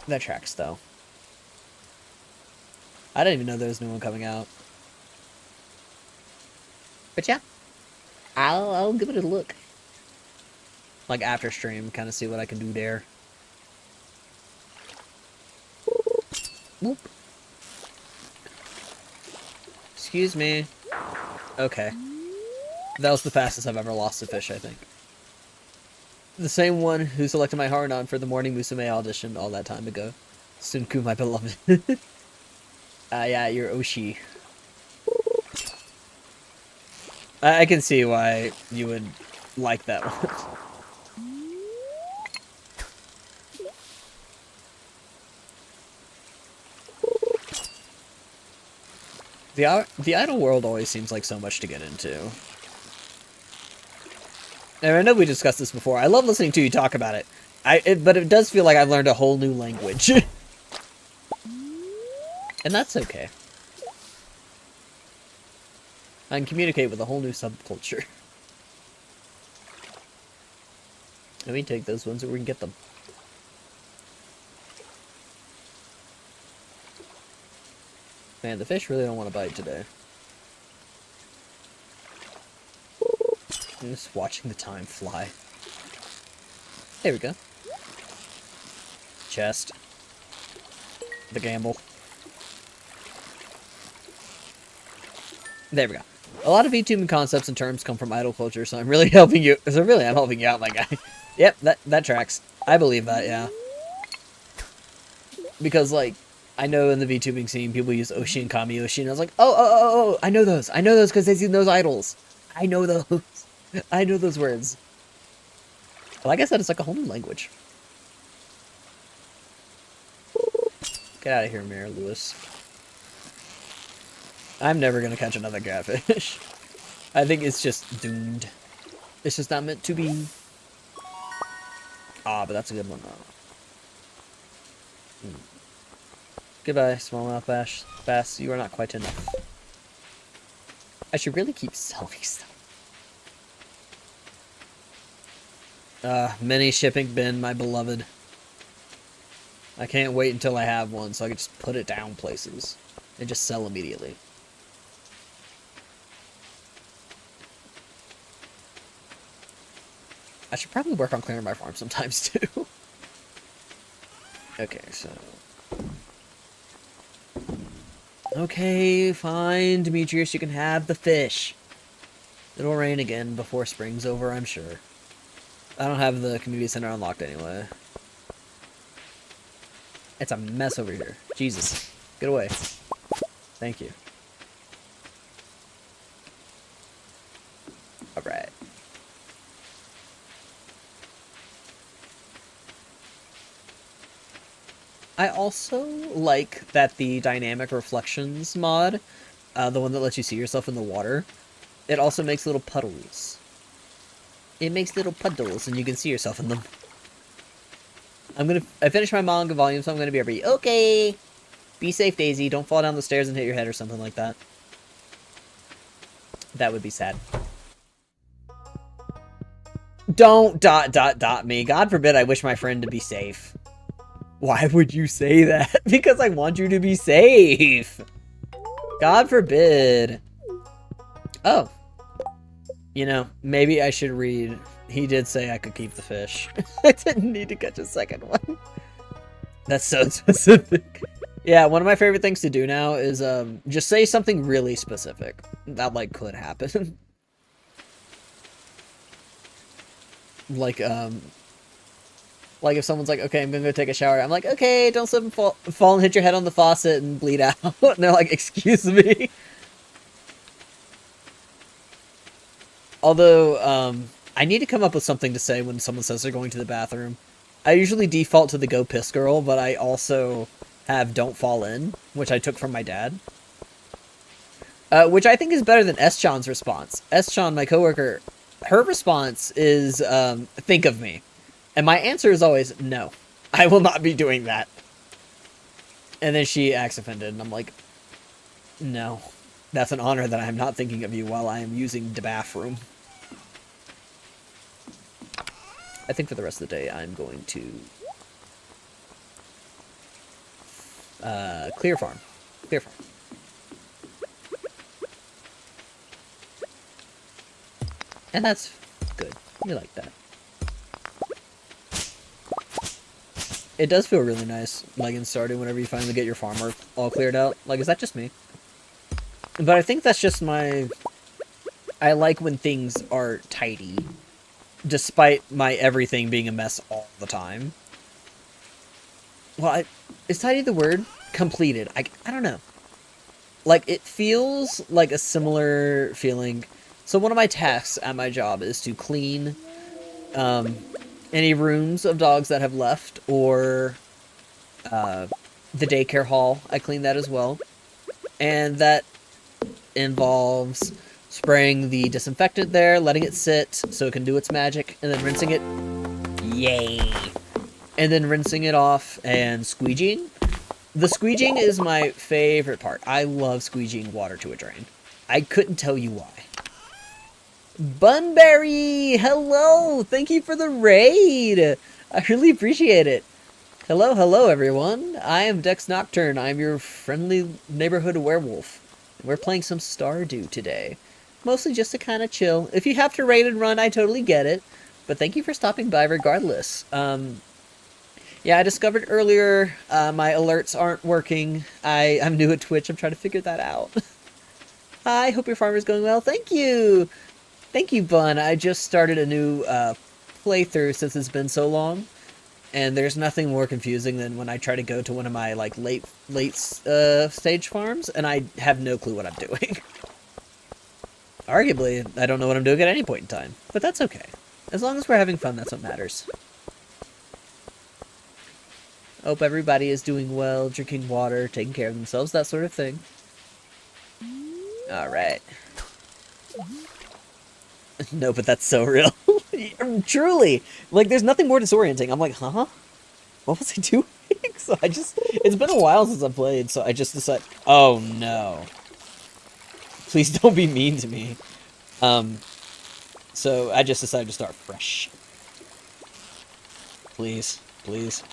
That tracks, though. I didn't even know there was a new one coming out. But yeah. I'll give it a look. Like after stream, kind of see what I can do there. Whoop. Excuse me. Okay. That was the fastest I've ever lost a fish, I think. The same one who selected my Harunan for the Morning Musume audition all that time ago. Sunku, my beloved. Yeah, you're Oshi. I can see why you would like that one. The idol world always seems like so much to get into. And I know we discussed this before. I love listening to you talk about it. But it does feel like I've learned a whole new language. And that's okay. I can communicate with a whole new subculture. Let me take those ones so we can get them. Man, the fish really don't want to bite today. I'm just watching the time fly. There we go. Chest. The gamble. There we go. A lot of VTubing concepts and terms come from idol culture, so I'm really helping you. So really, I'm helping you out, my guy. Yep, that tracks. I believe that, yeah. Because, like, I know in the VTubing scene, people use Oshi and Kami-Oshi, and I was like, oh, I know those. I know those because they've seen those idols. I know those. I know those words. Like I said, it's like a whole new language. Get out of here, Mayor Lewis. I'm never going to catch another catfish. I think it's just doomed. It's just not meant to be. Ah, but that's a good one, though. Goodbye, smallmouth bass. You are not quite enough. I should really keep selling stuff. Mini shipping bin, my beloved. I can't wait until I have one so I can just put it down places and just sell immediately. I should probably work on clearing my farm sometimes too. Okay, so... Okay, fine, Demetrius, you can have the fish. It'll rain again before spring's over, I'm sure. I don't have the community center unlocked anyway. It's a mess over here. Jesus. Get away. Thank you. Alright. I also like that the dynamic reflections mod, the one that lets you see yourself in the water, it also makes little puddles. It makes little puddles, and you can see yourself in them. I finished my manga volume, so I'm gonna be okay. Be safe, Daisy. Don't fall down the stairs and hit your head or something like that. That would be sad. Don't ... me. God forbid I wish my friend to be safe. Why would you say that? Because I want you to be safe. God forbid. Oh. You know, maybe I should read. He did say I could keep the fish. I didn't need to catch a second one. That's so specific. Yeah, one of my favorite things to do now is just say something really specific. That, like, could happen. Like if someone's like, okay, I'm gonna go take a shower. I'm like, okay, don't slip and fall and hit your head on the faucet and bleed out. And they're like, excuse me. Although, I need to come up with something to say when someone says they're going to the bathroom. I usually default to the go piss girl, but I also have don't fall in, which I took from my dad. Which I think is better than S-Chan's response. S-Chan, my coworker, her response is, think of me. And my answer is always, no. I will not be doing that. And then she acts offended, and I'm like, no. That's an honor that I am not thinking of you while I am using the bathroom. I think for the rest of the day, I'm going to... Clear farm. Clear farm. And that's good. We like that. It does feel really nice, like in Stardew, whenever you finally get your farm work all cleared out. Like, is that just me? But I think that's just my... I like when things are tidy, despite my everything being a mess all the time. Well, is tidy the word? Completed. I don't know. Like, it feels like a similar feeling. So one of my tasks at my job is to clean any rooms of dogs that have left, or the daycare hall. I clean that as well. And that involves spraying the disinfectant there, letting it sit so it can do its magic, and then rinsing it. Yay! And then rinsing it off and squeegeeing. The squeegeeing is my favorite part. I love squeegeeing water to a drain. I couldn't tell you why. Bunberry! Hello! Thank you for the raid! I really appreciate it. Hello, everyone. I am Dex Nocturne. I'm your friendly neighborhood werewolf. We're playing some Stardew today. Mostly just to kind of chill. If you have to raid and run, I totally get it. But thank you for stopping by regardless. Yeah, I discovered earlier my alerts aren't working. I'm new at Twitch. I'm trying to figure that out. Hi, hope your farm is going well. Thank you! Thank you, Bun. I just started a new playthrough since it's been so long. And there's nothing more confusing than when I try to go to one of my like late stage farms, and I have no clue what I'm doing. Arguably, I don't know what I'm doing at any point in time. But that's okay. As long as we're having fun, that's what matters. Hope everybody is doing well, drinking water, taking care of themselves, that sort of thing. Alright. No, but that's so real. Truly! Like, there's nothing more disorienting. I'm like, huh? What was I doing? So I just... It's been a while since I've played, so I just decided... Oh, no. Please don't be mean to me. So I just decided to start fresh. Please. Please.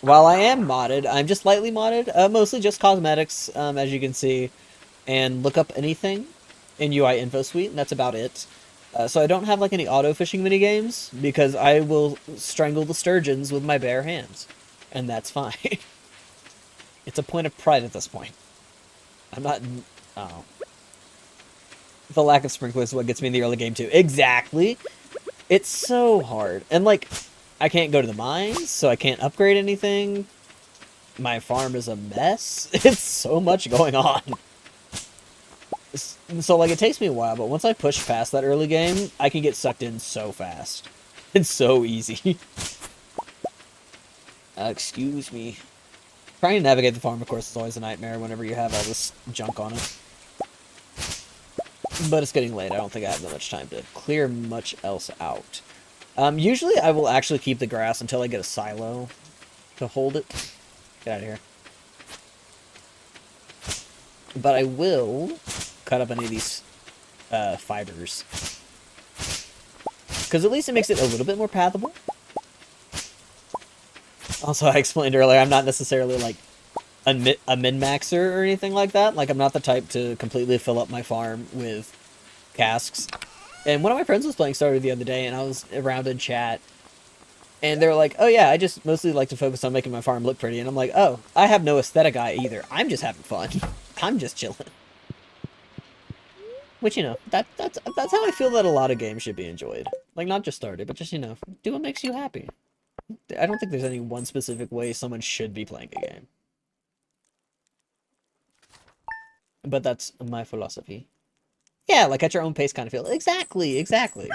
While I am modded, I'm just lightly modded. Mostly just cosmetics, as you can see. And look up anything in UI Info Suite, and that's about it. So I don't have like any auto fishing minigames, because I will strangle the sturgeons with my bare hands. And that's fine. It's a point of pride at this point. I'm not... Oh. The lack of sprinklers is what gets me in the early game too. Exactly! It's so hard. And like, I can't go to the mines, so I can't upgrade anything. My farm is a mess. It's so much going on. So, like, it takes me a while, but once I push past that early game, I can get sucked in so fast. It's so easy. Excuse me. Trying to navigate the farm, of course, is always a nightmare whenever you have all this junk on it. But it's getting late. I don't think I have that much time to clear much else out. Usually I will actually keep the grass until I get a silo to hold it. Get out of here. But I will cut up any of these fibers. Because at least it makes it a little bit more pathable. Also, I explained earlier, I'm not necessarily like a min-maxer or anything like that. Like, I'm not the type to completely fill up my farm with casks. And one of my friends was playing Stardew the other day, and I was around in chat, and they were like, oh yeah, I just mostly like to focus on making my farm look pretty. And I'm like, oh, I have no aesthetic eye either. I'm just having fun. I'm just chilling. Which, you know, that's how I feel that a lot of games should be enjoyed. Like, not just Stardew, but just, you know, do what makes you happy. I don't think there's any one specific way someone should be playing a game. But that's my philosophy. Yeah, like at your own pace kind of feel. Exactly, exactly.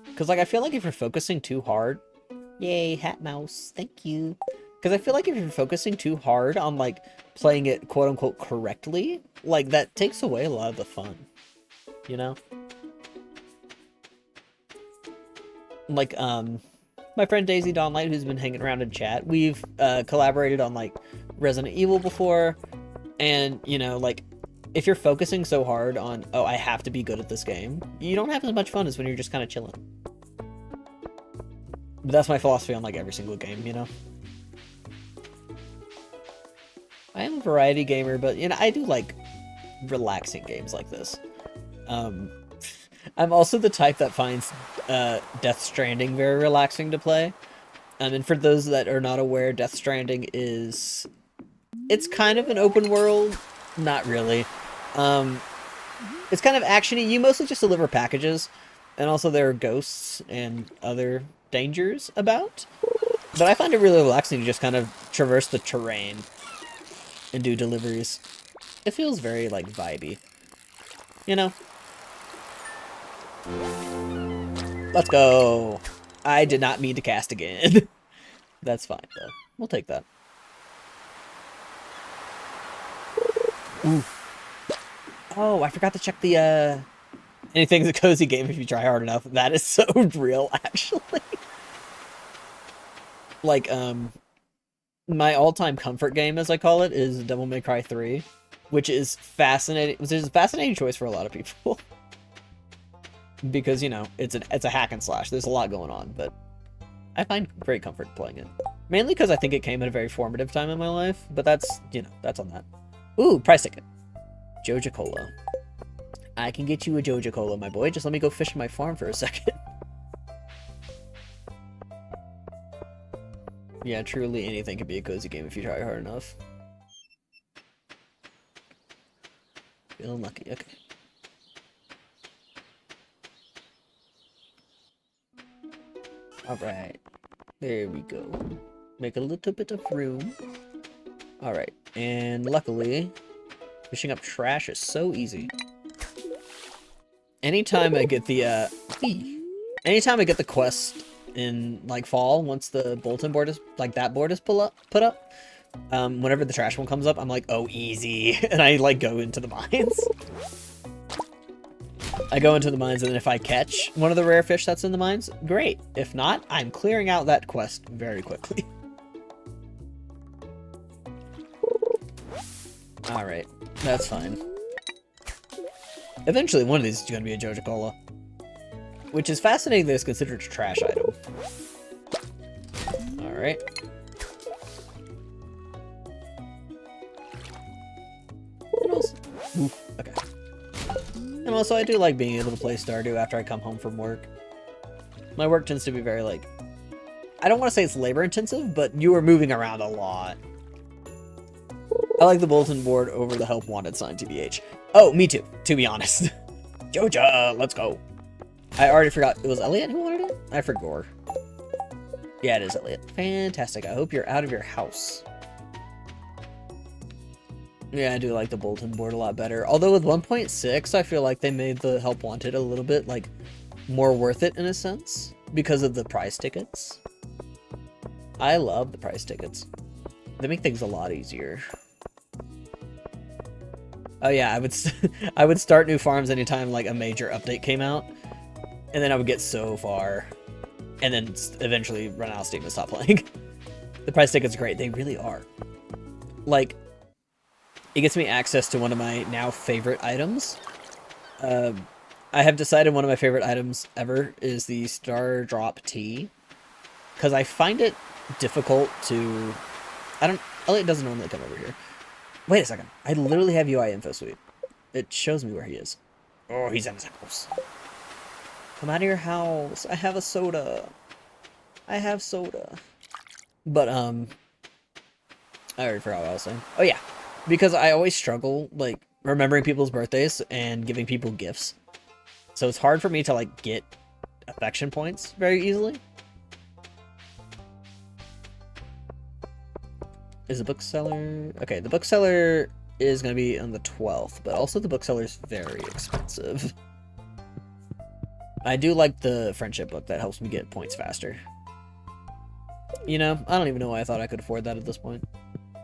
Because, like, I feel like if you're focusing too hard... Yay, hat mouse, thank you. Because I feel like if you're focusing too hard on, like, playing it quote-unquote correctly, like, that takes away a lot of the fun. You know? Like, my friend Daisy Dawnlight, who's been hanging around in chat, we've collaborated on, like, Resident Evil before, and, you know, like, if you're focusing so hard on, oh, I have to be good at this game, you don't have as much fun as when you're just kind of chilling. But that's my philosophy on, like, every single game, you know? I am a variety gamer, but, you know, I do like relaxing games like this. I'm also the type that finds Death Stranding very relaxing to play. And for those that are not aware, Death Stranding is... It's kind of an open world. Not really. It's kind of actiony. You mostly just deliver packages. And also there are ghosts and other dangers about. But I find it really relaxing to just kind of traverse the terrain and do deliveries. It feels very, like, vibey. You know? Let's go! I did not mean to cast again. That's fine, though. We'll take that. Ooh. Oh, I forgot to check the, anything's a cozy game if you try hard enough. That is so real, actually. Like, my all-time comfort game, as I call it, is Devil May Cry 3, which is fascinating. Which is a fascinating choice for a lot of people. Because, you know, it's a hack and slash. There's a lot going on, but I find great comfort playing it. Mainly because I think it came at a very formative time in my life, but that's, you know, that's on that. Ooh, price ticket. Joja Cola. I can get you a Joja Cola, my boy. Just let me go fish my farm for a second. Yeah, truly anything can be a cozy game if you try hard enough. Feeling lucky, okay. Alright. There we go. Make a little bit of room. Alright, and luckily, fishing up trash is so easy. Anytime I get the, anytime I get the quest in, like, fall, once the bulletin board is, like, that board is put up, whenever the trash one comes up, I'm like, oh, easy, and I, like, go into the mines. I go into the mines, and then if I catch one of the rare fish that's in the mines, great. If not, I'm clearing out that quest very quickly. Alright, that's fine. Eventually, one of these is going to be a Joja Cola. Which is fascinating that it's considered a trash item. Alright. What else? Oof, okay. And also, I do like being able to play Stardew after I come home from work. My work tends to be very, like... I don't want to say it's labor-intensive, but you are moving around a lot. I like the bulletin board over the help wanted sign, TBH. Oh, me too, to be honest. Joja, let's go. I already forgot. It was Elliot who wanted it? I forgot. Yeah, it is Elliot. Fantastic. I hope you're out of your house. Yeah, I do like the bulletin board a lot better. Although with 1.6, I feel like they made the help wanted a little bit, like, more worth it in a sense. because of the prize tickets. I love the prize tickets. They make things a lot easier. Oh yeah, I would start new farms anytime like a major update came out, and then I would get so far, and then eventually run out of steam and stop playing. The prize tickets are great. They really are. Like, it gets me access to one of my now favorite items. I have decided one of my favorite items ever is the Star Drop Tea, because I find it difficult to... Elliot doesn't normally come over here. Wait a second. I literally have UI info suite. It shows me where he is. Oh, he's in his house. Come out of your house. I have a soda. I have soda. But, I already forgot what I was saying. Oh, yeah. Because I always struggle, like, remembering people's birthdays and giving people gifts. So it's hard for me to, like, get affection points very easily. Is the bookseller... Okay, the bookseller is going to be on the 12th, but also the bookseller is very expensive. I do like the friendship book. That helps me get points faster. You know, I don't even know why I thought I could afford that at this point.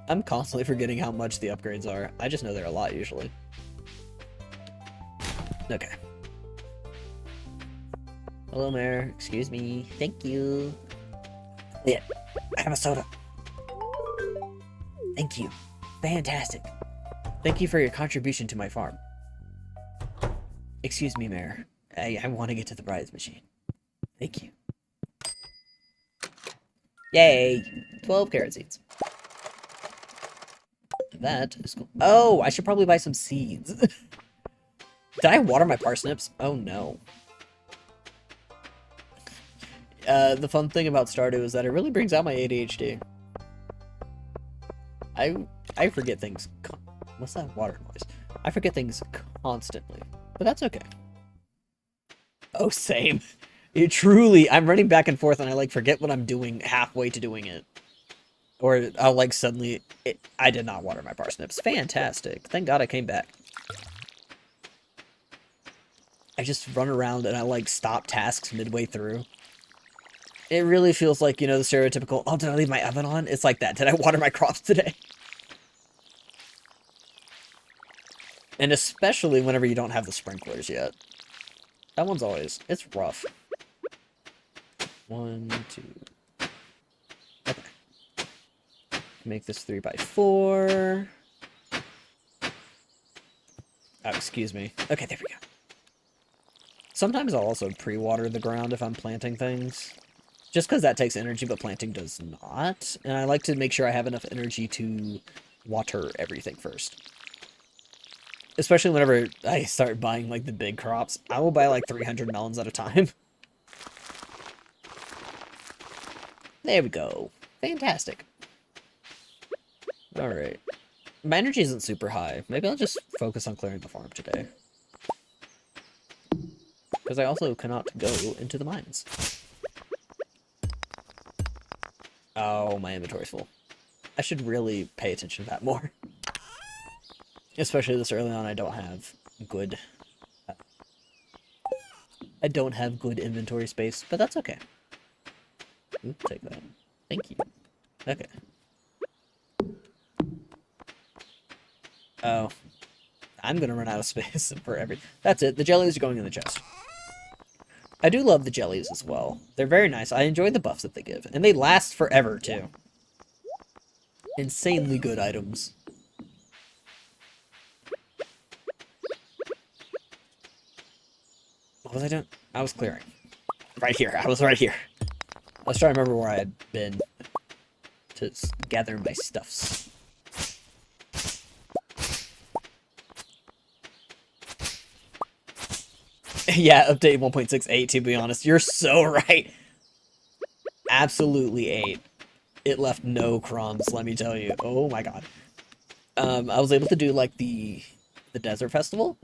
I'm constantly forgetting how much the upgrades are. I just know they're a lot, usually. Okay. Hello, Mayor. Excuse me. Thank you. Yeah, I have a soda. Thank you. Fantastic. Thank you for your contribution to my farm. Excuse me, Mayor. I want to get to the prize machine. Thank you. Yay! 12 carrot seeds. That is cool. Oh, I should probably buy some seeds. Did I water my parsnips? Oh no. The fun thing about Stardew is that it really brings out my ADHD. I forget things. What's that water noise? I forget things constantly, but that's okay. Oh, same. It truly, I'm running back and forth and I like forget what I'm doing halfway to doing it. Or I'll like suddenly, I did not water my parsnips. Fantastic. Thank God I came back. I just run around and I like stop tasks midway through. It really feels like, you know, the stereotypical, oh, did I leave my oven on? It's like that. Did I water my crops today? And especially whenever you don't have the sprinklers yet. That one's always, it's rough. 1, 2. Okay. Make this 3x4. Oh, excuse me. Okay, there we go. Sometimes I'll also pre-water the ground if I'm planting things. Just because that takes energy, but planting does not. And I like to make sure I have enough energy to water everything first. Especially whenever I start buying, like, the big crops. I will buy, like, 300 melons at a time. There we go. Fantastic. Alright. My energy isn't super high. Maybe I'll just focus on clearing the farm today. Because I also cannot go into the mines. Oh, my inventory's full. I should really pay attention to that more. Especially this early on, I don't have good... I don't have good inventory space, but that's okay. Ooh, take that. Thank you. Okay. Oh. I'm gonna run out of space for every... That's it. The jellies are going in the chest. I do love the jellies as well. They're very nice. I enjoy the buffs that they give. And they last forever, too. Insanely good items. What was I doing? I was clearing. Right here. I was right here. Let's try to remember where I had been to gather my stuffs. Yeah, update 1.68, to be honest. You're so right. Absolutely 8. It left no crumbs, let me tell you. Oh my god. I was able to do, like, the desert festival.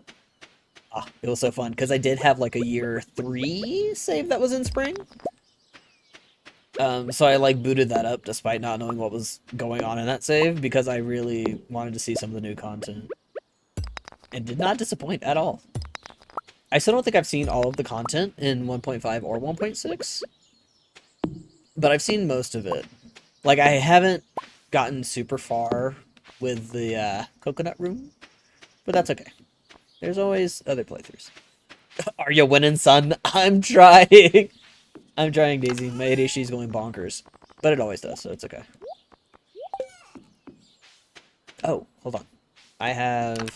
Ah, it was so fun, because I did have, like, a year 3 save that was in spring. So I, like, booted that up despite not knowing what was going on in that save, because I really wanted to see some of the new content. And did not disappoint at all. I still don't think I've seen all of the content in 1.5 or 1.6, but I've seen most of it. Like, I haven't gotten super far with the coconut room, but that's okay. There's always other playthroughs. Are you winning, son? I'm trying. I'm trying, Daisy. My ADHD is going bonkers, but it always does, so it's okay. Oh, hold on. I have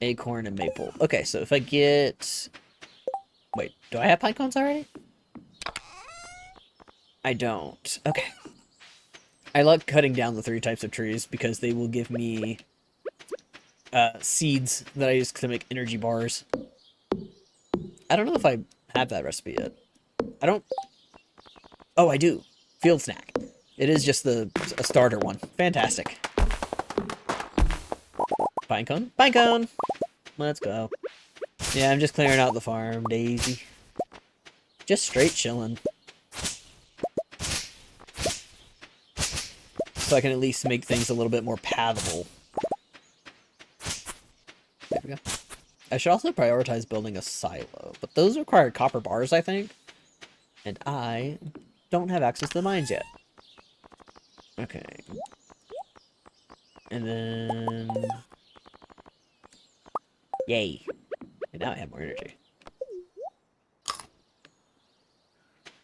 acorn and maple. Okay, so if I get... Wait, do I have pine cones already? I don't. Okay. I like cutting down the 3 types of trees because they will give me seeds that I use to make energy bars. I don't know if I have that recipe yet. I don't... Oh, I do. Field snack. It is just a starter one. Fantastic. Pine cone? Pine cone! Let's go. Yeah, I'm just clearing out the farm, Daisy. Just straight chilling. So I can at least make things a little bit more pathable. There we go. I should also prioritize building a silo, but those require copper bars, I think. And I don't have access to the mines yet. Okay. And then... Yay. And now I have more energy.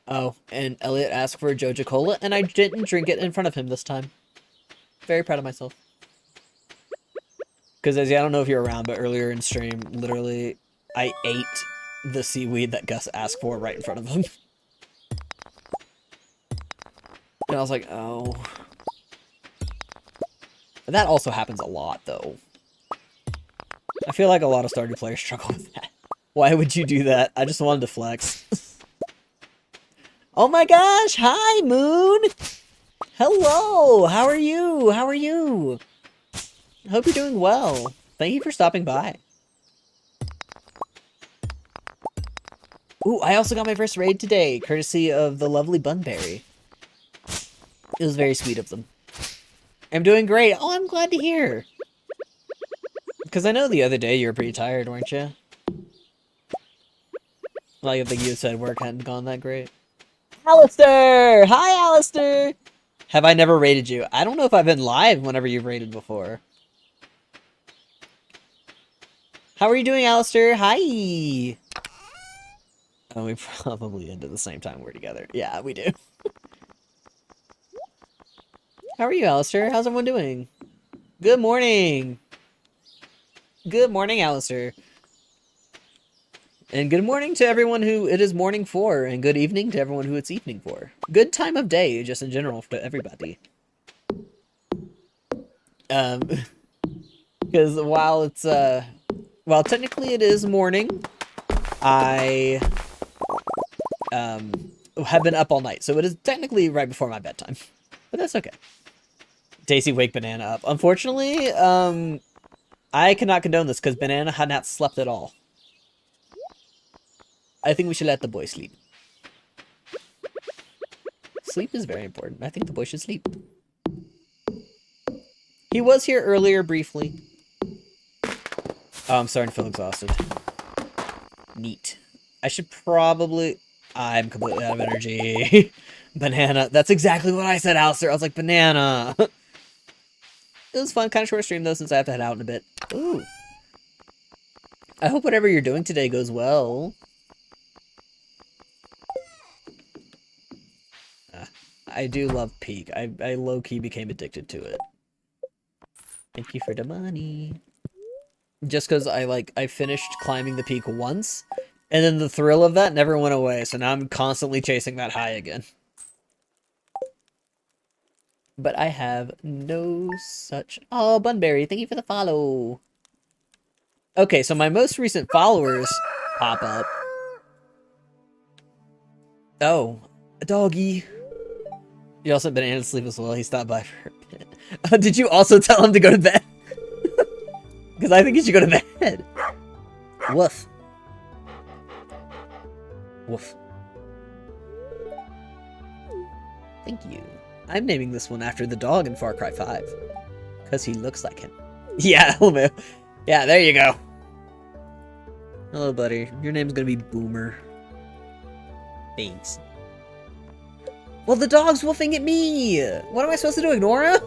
Oh, and Elliot asked for a Joja Cola, and I didn't drink it in front of him this time. Very proud of myself. Because, as I don't know if you're around, but earlier in stream, literally, I ate the seaweed that Gus asked for right in front of him. And I was like, oh. That also happens a lot, though. I feel like a lot of Stardew players struggle with that. Why would you do that? I just wanted to flex. Oh my gosh! Hi, Moon! Hello! How are you? How are you? I hope you're doing well. Thank you for stopping by. Ooh, I also got my first raid today, courtesy of the lovely Bunberry. It was very sweet of them. I'm doing great. Oh, I'm glad to hear. Because I know the other day you were pretty tired, weren't you? Like, I think you said work hadn't gone that great. Alistair! Hi, Alistair! Have I never raided you? I don't know if I've been live whenever you've raided before. How are you doing, Alistair? Hi! Oh, we probably end at the same time we're together. Yeah, we do. How are you, Alistair? How's everyone doing? Good morning! Good morning, Alistair. And good morning to everyone who it is morning for, and good evening to everyone who it's evening for. Good time of day, just in general, for everybody. Because while it's, while technically it is morning, I, have been up all night, so it is technically right before my bedtime. But that's okay. Daisy, wake Banana up. Unfortunately, I cannot condone this, because Banana had not slept at all. I think we should let the boy sleep. Sleep is very important. I think the boy should sleep. He was here earlier briefly. Oh, I'm starting to feel exhausted. Neat. I should probably... I'm completely out of energy. Banana. That's exactly what I said, Alistair. I was like, banana. It was fun. Kind of short stream, though, since I have to head out in a bit. Ooh. I hope whatever you're doing today goes well. I do love Peak. I low-key became addicted to it. Thank you for the money. Just because I finished climbing the peak once, and then the thrill of that never went away, so now I'm constantly chasing that high again. But I have no such... Oh, Bunberry, thank you for the follow. Okay, so my most recent followers pop up. Oh, a doggy. You also Banana to sleep as well. He stopped by for a bit. Did you also tell him to go to bed? Because I think he should go to bed. Woof. Woof. Thank you. I'm naming this one after the dog in Far Cry 5. Because he looks like him. Yeah, Elmo. Yeah, there you go. Hello, buddy. Your name's gonna be Boomer. Thanks. Well, the dog's woofing at me! What am I supposed to do, ignore him?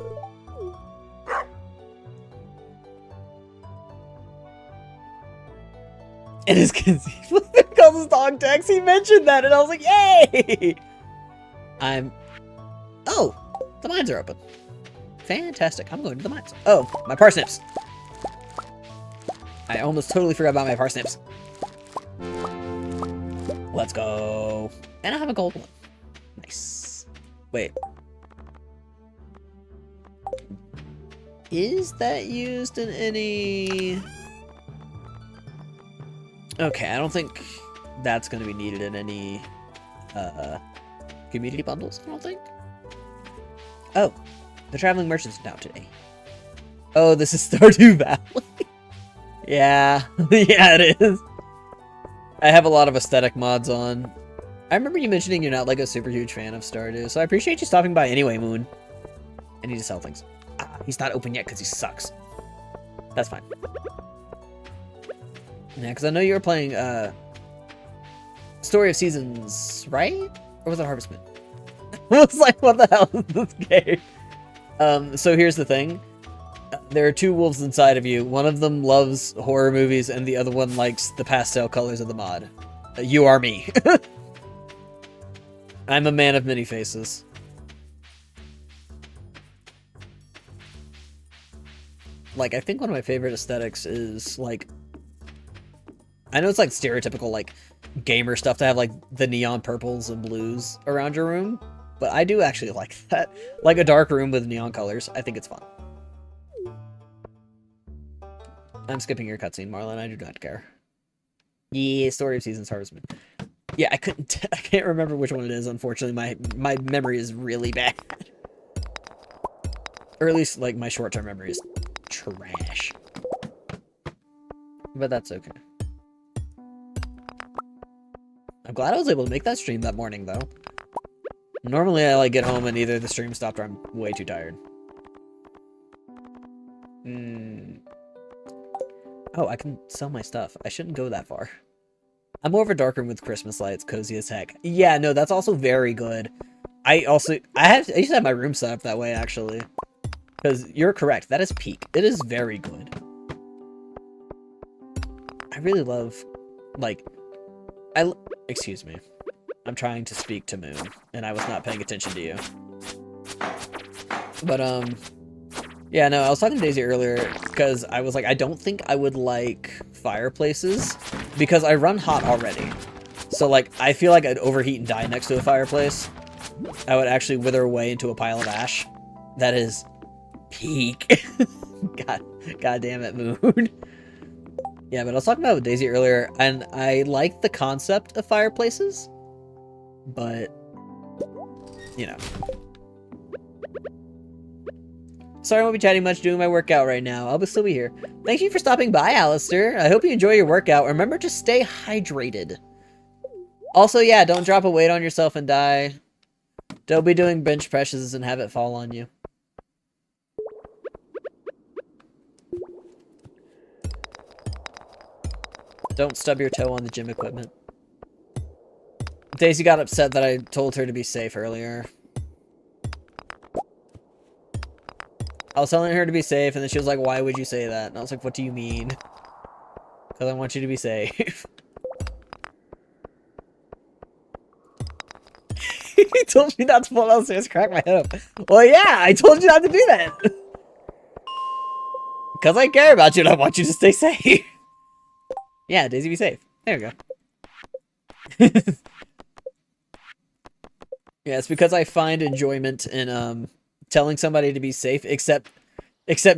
It is conceivable. He calls his dog Dex. He mentioned that, and I was like, yay! Oh! The mines are open. Fantastic. I'm going to the mines. Oh, my parsnips. I almost totally forgot about my parsnips. Let's go. And I have a gold one. Nice. Wait. Is that used in any... Okay, I don't think that's going to be needed in any community bundles, I don't think. Oh, the traveling merchant's down today. Oh, this is Stardew Valley. Yeah, yeah, it is. I have a lot of aesthetic mods on. I remember you mentioning you're not like a super huge fan of Stardew, so I appreciate you stopping by anyway, Moon. I need to sell things. Ah, he's not open yet because he sucks. That's fine. Yeah, because I know you were playing Story of Seasons, right? Or was it Harvest Moon? I was like, what the hell is this game? So here's the thing. There are two wolves inside of you. One of them loves horror movies, and the other one likes the pastel colors of the mod. You are me. I'm a man of many faces. Like, I think one of my favorite aesthetics is, like... I know it's, like, stereotypical, like, gamer stuff to have, like, the neon purples and blues around your room. But I do actually like that. Like a dark room with neon colors. I think it's fun. I'm skipping your cutscene, Marlon. I do not care. Yeah, Story of Seasons, Harvest Moon. Yeah, I can't remember which one it is, unfortunately. My memory is really bad. Or at least, like, my short-term memory is trash. But that's okay. I'm glad I was able to make that stream that morning, though. Normally, I, like, get home and either the stream stopped or I'm way too tired. Oh, I can sell my stuff. I shouldn't go that far. I'm more of a dark room with Christmas lights, cozy as heck. Yeah, no, that's also very good. I used to have my room set up that way, actually. Because you're correct, that is peak. It is very good. I really love, like, excuse me. I'm trying to speak to Moon, and I was not paying attention to you. But, yeah, no, I was talking to Daisy earlier, because I was like, I don't think I would like fireplaces, because I run hot already. So, like, I feel like I'd overheat and die next to a fireplace. I would actually wither away into a pile of ash. That is peak. God damn it, Moon. Yeah, but I was talking about it with Daisy earlier, and I like the concept of fireplaces, but, you know. Sorry I won't be chatting much, doing my workout right now. I'll still be here. Thank you for stopping by, Alistair. I hope you enjoy your workout. Remember to stay hydrated. Also, yeah, don't drop a weight on yourself and die. Don't be doing bench presses and have it fall on you. Don't stub your toe on the gym equipment. Daisy got upset that I told her to be safe earlier. I was telling her to be safe, and then she was like, why would you say that? And I was like, what do you mean? Because I want you to be safe. He told me not to fall downstairs, crack my head up. Well, yeah, I told you not to do that. Because I care about you and I want you to stay safe. Yeah, Daisy, be safe. There we go. Yeah, it's because I find enjoyment in telling somebody to be safe, except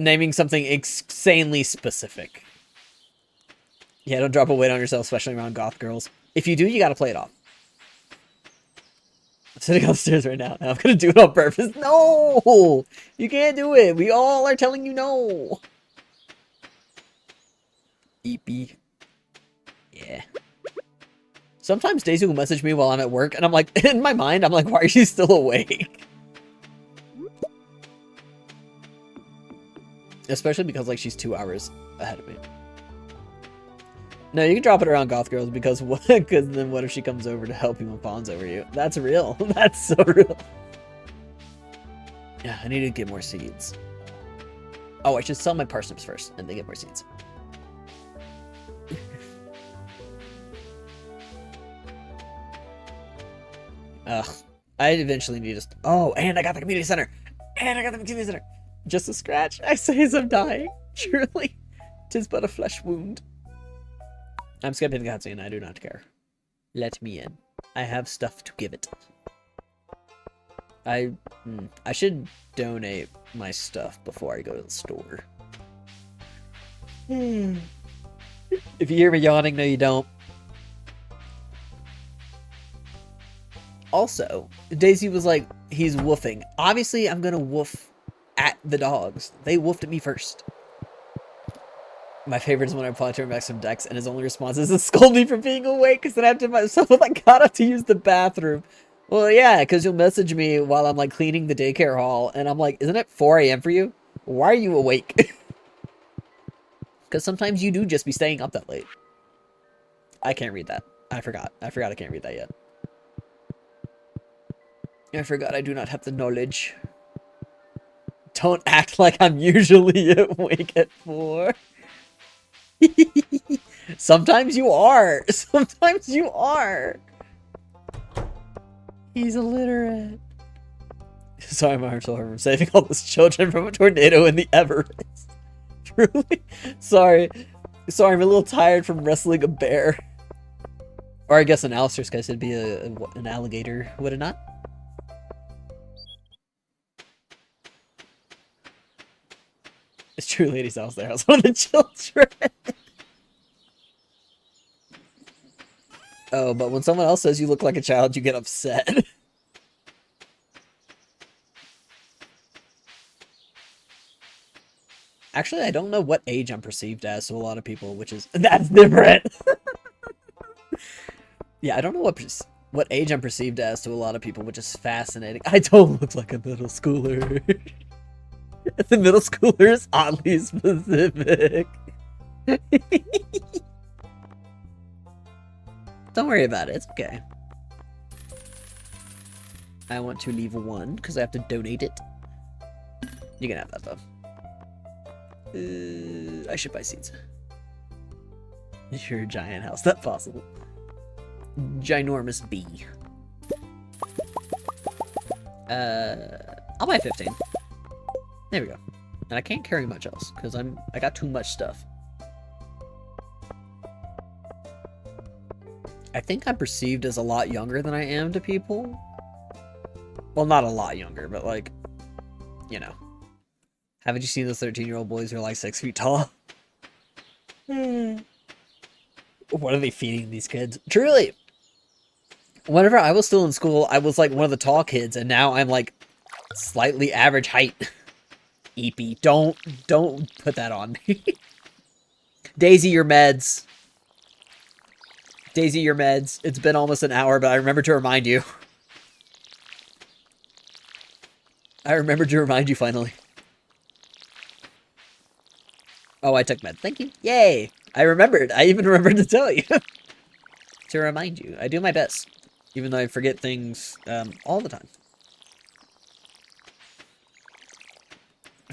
naming something insanely specific. Yeah, don't drop a weight on yourself, especially around goth girls. If you do, you gotta play it off. I'm sitting upstairs right now. I'm gonna do it on purpose. No! You can't do it. We all are telling you no. EP. Yeah. Sometimes Daisy will message me while I'm at work, and I'm like, in my mind, I'm like, why are you still awake? Especially because, like, she's 2 hours ahead of me. No, you can drop it around goth girls because what? Because then what if she comes over to help you and fawns over you? That's real. That's so real. Yeah, I need to get more seeds. Oh, I should sell my parsnips first and then get more seeds. Ugh. I eventually need to... Oh, and I got the community center! And I got the community center! Just a scratch. I say as I'm dying. Truly. 'Tis but a flesh wound. I'm skipping the cutscene. I do not care. Let me in. I have stuff to give it. I should donate my stuff before I go to the store. If you hear me yawning, no you don't. Also, Daisy was like, he's woofing. Obviously, I'm gonna woof at the dogs. They woofed at me first. My favorite is when I probably turn back some decks and his only response is to scold me for being awake because then I have to myself I got up to use the bathroom. Well, yeah, because you'll message me while I'm like cleaning the daycare hall and I'm like, isn't it 4 a.m. for you? Why are you awake? Because sometimes you do just be staying up that late. I can't read that. I forgot. I can't read that yet. I forgot I do not have the knowledge. Don't act like I'm usually awake at 4. Sometimes you are. Sometimes you are. He's illiterate. Sorry, my heart's over. I'm saving all those children from a tornado in the Everest. Truly. Sorry. Sorry, I'm a little tired from wrestling a bear. Or I guess in Alistair's case it'd be an alligator, would it not? It's true, ladies' house there. I was one of the children. Oh, but when someone else says you look like a child, you get upset. Actually, I don't know what age I'm perceived as to a lot of people, which is... That's different! Yeah, I don't know what age I'm perceived as to a lot of people, which is fascinating. I don't look like a middle schooler. The middle schooler is oddly specific. Don't worry about it, it's okay. I want to leave 1, because I have to donate it. You can have that, though. I should buy seeds. You're a giant house, that's possible. Ginormous bee. I'll buy 15. There we go. And I can't carry much else, because I got too much stuff. I think I'm perceived as a lot younger than I am to people. Well, not a lot younger, but like, you know. Haven't you seen those 13-year-old boys who are like 6 feet tall? What are they feeding these kids? Truly! Whenever I was still in school, I was like one of the tall kids, and now I'm like slightly average height. Eepy, don't put that on me. Daisy, your meds. Daisy, your meds. It's been almost an hour, but I remember to remind you. I remembered to remind you finally. Oh, I took meds. Thank you. Yay! I remembered. I even remembered to tell you. To remind you. I do my best. Even though I forget things all the time.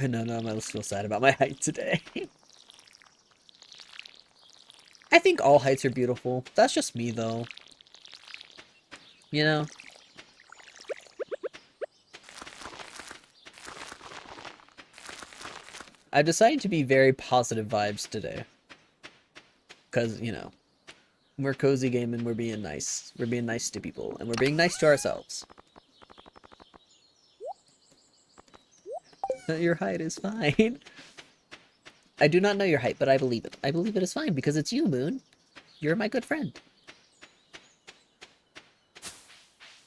No, I'm a little sad about my height today. I think all heights are beautiful. That's just me, though. You know? I've decided to be very positive vibes today. Because, you know, we're cozy gaming, we're being nice. We're being nice to people, and we're being nice to ourselves. Your height is fine. I do not know your height, but I believe it. I believe it is fine, because it's you, Moon. You're my good friend.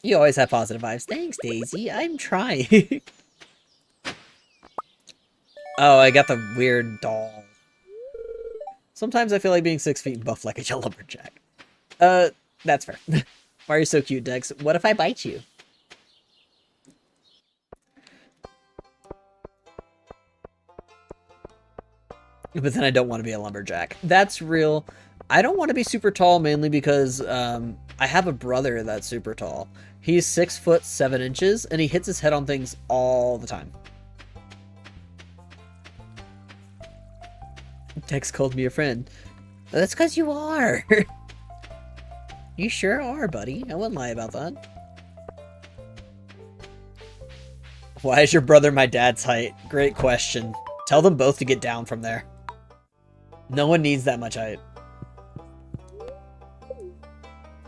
You always have positive vibes. Thanks, Daisy. I'm trying. Oh, I got the weird doll. Sometimes I feel like being 6 feet and buff like a lumberjack. That's fair. Why are you so cute, Dex? What if I bite you? But then I don't want to be a lumberjack. That's real. I don't want to be super tall mainly because I have a brother that's super tall. He's 6'7" and he hits his head on things all the time. Tex called me a friend. That's because you are. You sure are, buddy. I wouldn't lie about that. Why is your brother my dad's height? Great question. Tell them both to get down from there. No one needs that much height.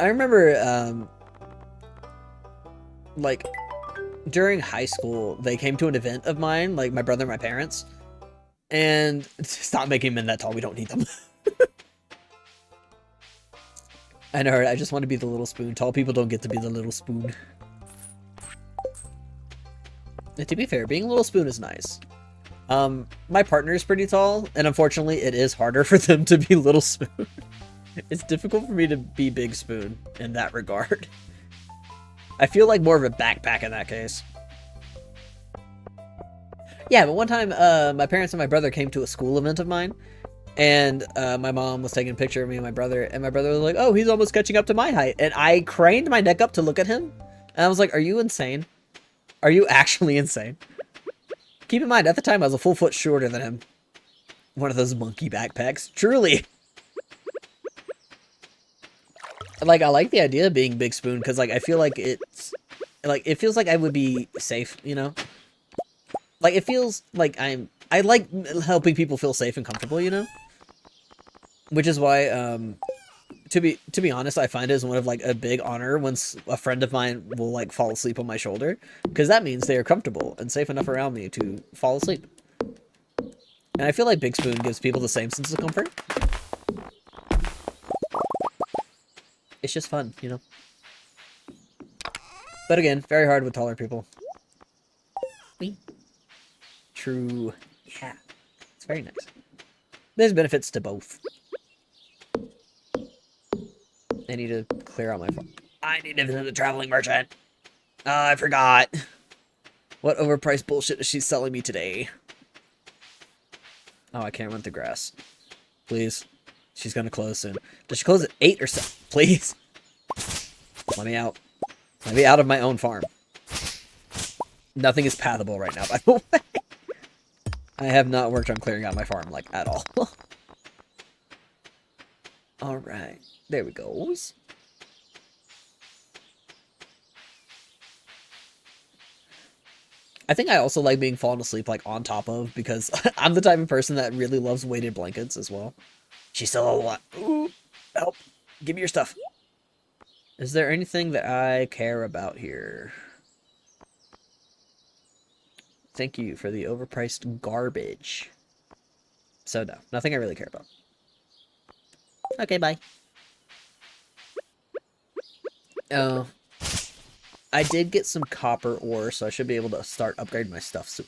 I remember, like, during high school, they came to an event of mine, like my brother and my parents, and stop making men that tall. We don't need them. I know, right? I just want to be the little spoon. Tall people don't get to be the little spoon. And to be fair, being a little spoon is nice. My partner is pretty tall, and unfortunately, it is harder for them to be little spoon. It's difficult for me to be big spoon in that regard. I feel like more of a backpack in that case. Yeah, but one time, my parents and my brother came to a school event of mine, and my mom was taking a picture of me and my brother was like, oh, he's almost catching up to my height. And I craned my neck up to look at him, and I was like, are you insane? Are you actually insane? Keep in mind, at the time, I was a full foot shorter than him. One of those monkey backpacks. Truly. Like, I like the idea of being big spoon, because, like, I feel like it's... Like, it feels like I would be safe, you know? Like, it feels like I like helping people feel safe and comfortable, you know? Which is why, to be honest, I find it as one of, like, a big honor when a friend of mine will, like, fall asleep on my shoulder. Because that means they are comfortable and safe enough around me to fall asleep. And I feel like Big Spoon gives people the same sense of comfort. It's just fun, you know? But again, very hard with taller people. Whee. True. Yeah. It's very nice. There's benefits to both. I need to clear out my phone. I need to visit the traveling merchant. I forgot. What overpriced bullshit is she selling me today? Oh, I can't run through grass. Please. She's gonna close soon. Does she close at 8 or 7? Please. Let me out. Let me out of my own farm. Nothing is pathable right now, by the way. I have not worked on clearing out my farm, like, at all. Alright. There we go. I think I also like being fallen asleep, like, on top of, because I'm the type of person that really loves weighted blankets as well. She's still a lot. Ooh, help. Give me your stuff. Is there anything that I care about here? Thank you for the overpriced garbage. So no, nothing I really care about. Okay, bye. Oh. I did get some copper ore, so I should be able to start upgrading my stuff soon.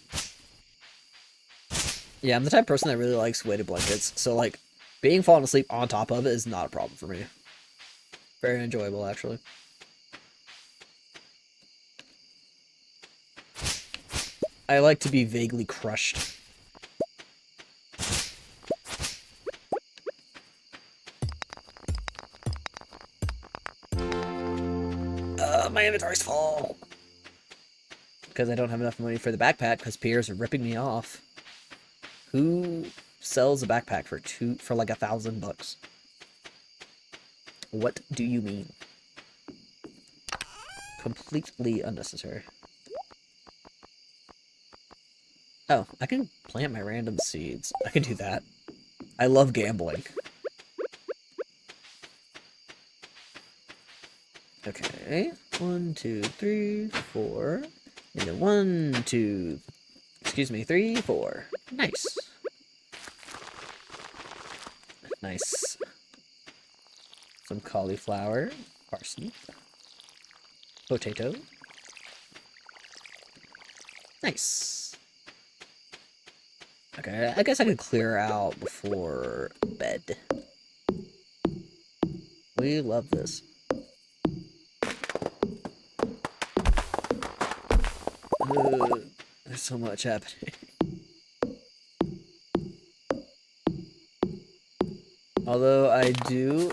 Yeah, I'm the type of person that really likes weighted blankets, so, like, being fallen asleep on top of it is not a problem for me. Very enjoyable, actually. I like to be vaguely crushed. My inventory's full. Because I don't have enough money for the backpack, because Pierre's ripping me off. Who sells a backpack for like $1,000? What do you mean? Completely unnecessary. Oh, I can plant my random seeds. I can do that. I love gambling. Okay. 1, 2, 3, 4. And then 1, 2. Excuse me, 3, 4. Nice. Nice. Some cauliflower, parsnip, potato. Nice. Okay, I guess I could clear out before bed. We love this. There's so much happening. Although I do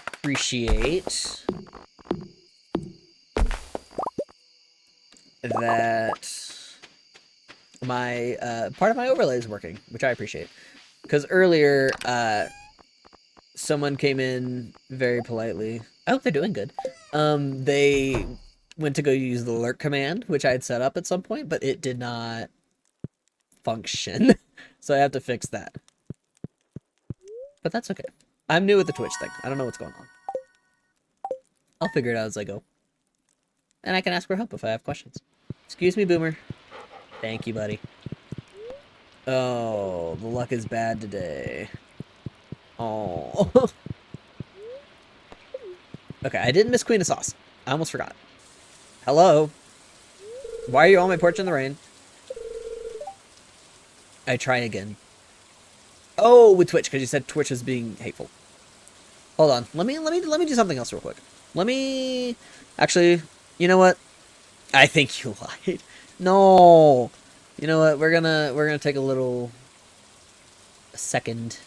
appreciate that my part of my overlay is working, which I appreciate. Because earlier, someone came in very politely. I hope they're doing good. They went to go use the alert command, which I had set up at some point, but it did not function. So I have to fix that. But that's okay. I'm new with the Twitch thing. I don't know what's going on. I'll figure it out as I go. And I can ask for help if I have questions. Excuse me, Boomer. Thank you, buddy. Oh, the luck is bad today. Oh. Okay, I didn't miss Queen of Sauce. I almost forgot. Hello? Why are you on my porch in the rain? I try again. Oh, with Twitch, because you said Twitch is being hateful. Hold on. Let me do something else real quick. Actually, you know what? I think you lied. No. You know what? We're gonna take a second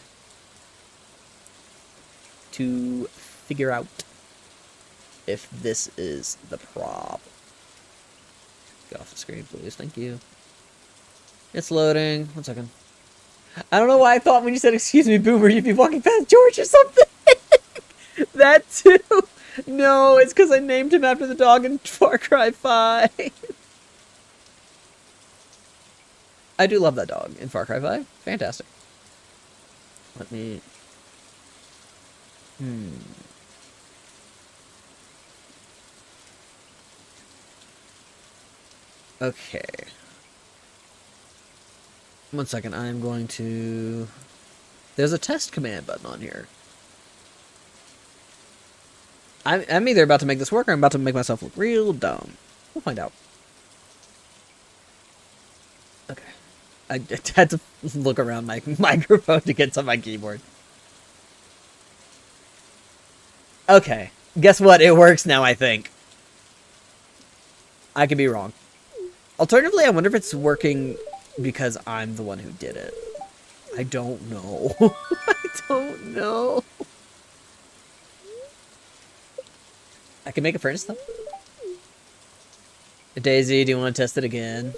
to figure out if this is the prob. Get off the screen, please. Thank you. It's loading. 1 second. I don't know why I thought when you said "excuse me, Boomer," you'd be walking past George or something. That too. No, it's because I named him after the dog in Far Cry 5. I do love that dog in Far Cry 5. Fantastic. Let me... Okay. 1 second, I'm going to... There's a test command button on here. I'm either about to make this work or I'm about to make myself look real dumb. We'll find out. Okay. I had to look around my microphone to get to my keyboard. Okay. Guess what? It works now, I think. I could be wrong. Alternatively, I wonder if it's working because I'm the one who did it. I don't know. I don't know. I can make a furnace, though. Daisy, do you want to test it again?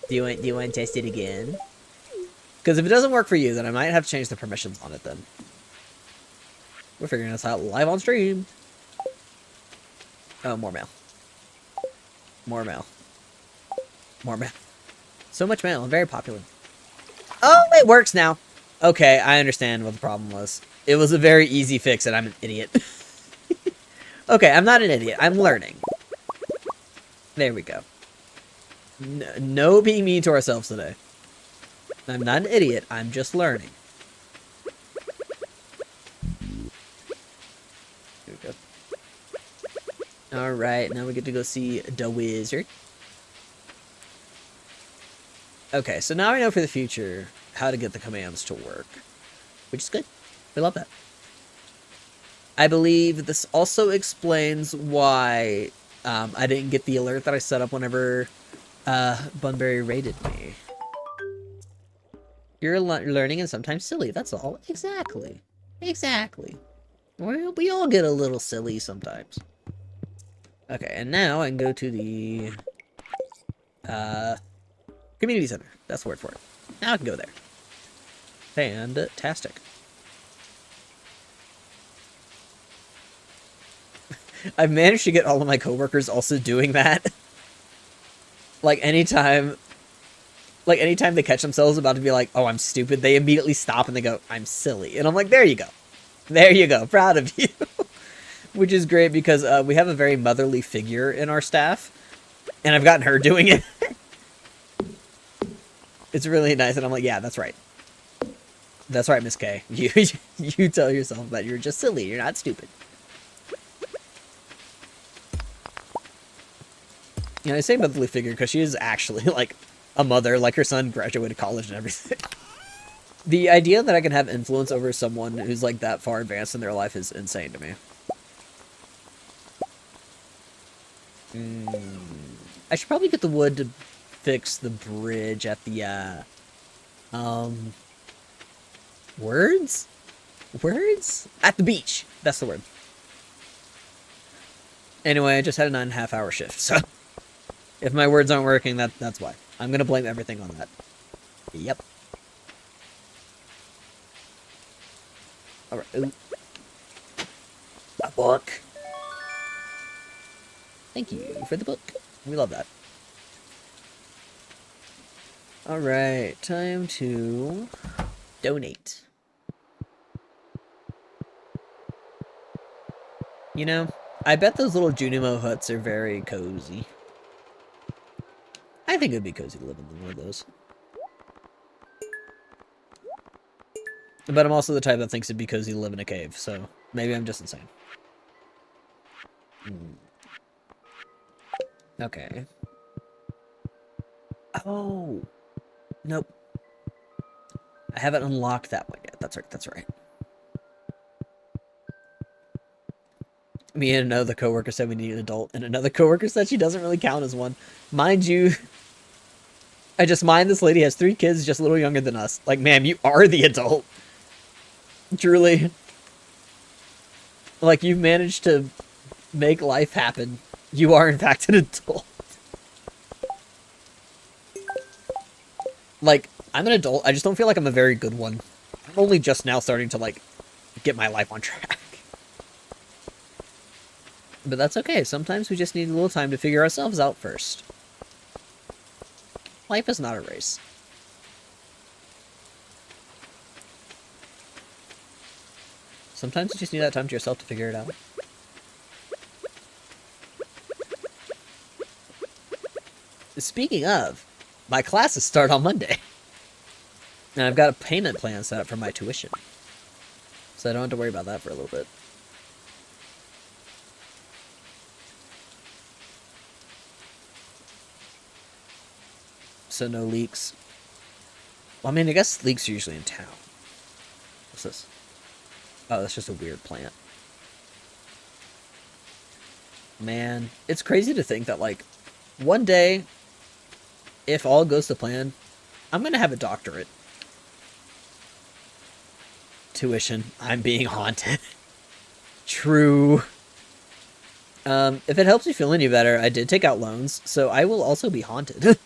Do you want to test it again? Because if it doesn't work for you, then I might have to change the permissions on it then. We're figuring this out live on stream. Oh, more mail. More mail. More mail. So much mail. I'm very popular. Oh, it works now. Okay, I understand what the problem was. It was a very easy fix and I'm an idiot. Okay, I'm not an idiot. I'm learning. There we go. No being mean to ourselves today. I'm not an idiot. I'm just learning. Here we go. Alright, now we get to go see the wizard. Okay, so now I know for the future how to get the commands to work. Which is good. We love that. I believe this also explains why I didn't get the alert that I set up whenever Bunbury raided me. You're learning and sometimes silly, that's all. Exactly. Exactly. We all get a little silly sometimes. Okay, and now I can go to the community center. That's the word for it. Now I can go there. Fantastic. I've managed to get all of my coworkers also doing that. Like anytime they catch themselves about to be like, oh, I'm stupid, they immediately stop and they go, I'm silly. And I'm like, there you go. There you go. Proud of you. Which is great because we have a very motherly figure in our staff. And I've gotten her doing it. It's really nice. And I'm like, yeah, that's right. That's right, Miss K. You tell yourself that you're just silly. You're not stupid. You know, I say motherly figure because she is actually, like, a mother. Like, her son graduated college and everything. The idea that I can have influence over someone who's, like, that far advanced in their life is insane to me. I should probably get the wood to fix the bridge at the, words? Words? At the beach. That's the word. Anyway, I just had a 9.5-hour shift, so if my words aren't working, that's why. I'm gonna blame everything on that. Yep. Alright. Ooh. A book. Thank you for the book. We love that. Alright, time to donate. You know, I bet those little Junimo huts are very cozy. I think it'd be cozy to live in one of those. But I'm also the type that thinks it'd be cozy to live in a cave, so maybe I'm just insane. Okay. Oh! Nope. I haven't unlocked that one yet. That's right, that's right. Me and another coworker said we need an adult, and another coworker said she doesn't really count as one. Mind you, I just mind this lady has 3 kids just a little younger than us. Like, ma'am, you are the adult. Truly. Like, you've managed to make life happen. You are, in fact, an adult. Like, I'm an adult. I just don't feel like I'm a very good one. I'm only just now starting to, like, get my life on track. But that's okay. Sometimes we just need a little time to figure ourselves out first. Life is not a race. Sometimes you just need that time to yourself to figure it out. Speaking of, my classes start on Monday. And I've got a payment plan set up for my tuition. So I don't have to worry about that for a little bit. So no leaks. Well, I mean, I guess leaks are usually in town. What's this? Oh, that's just a weird plant. Man, it's crazy to think that, like, one day, if all goes to plan, I'm gonna have a doctorate. Tuition. I'm being haunted. True. If it helps you feel any better, I did take out loans, so I will also be haunted.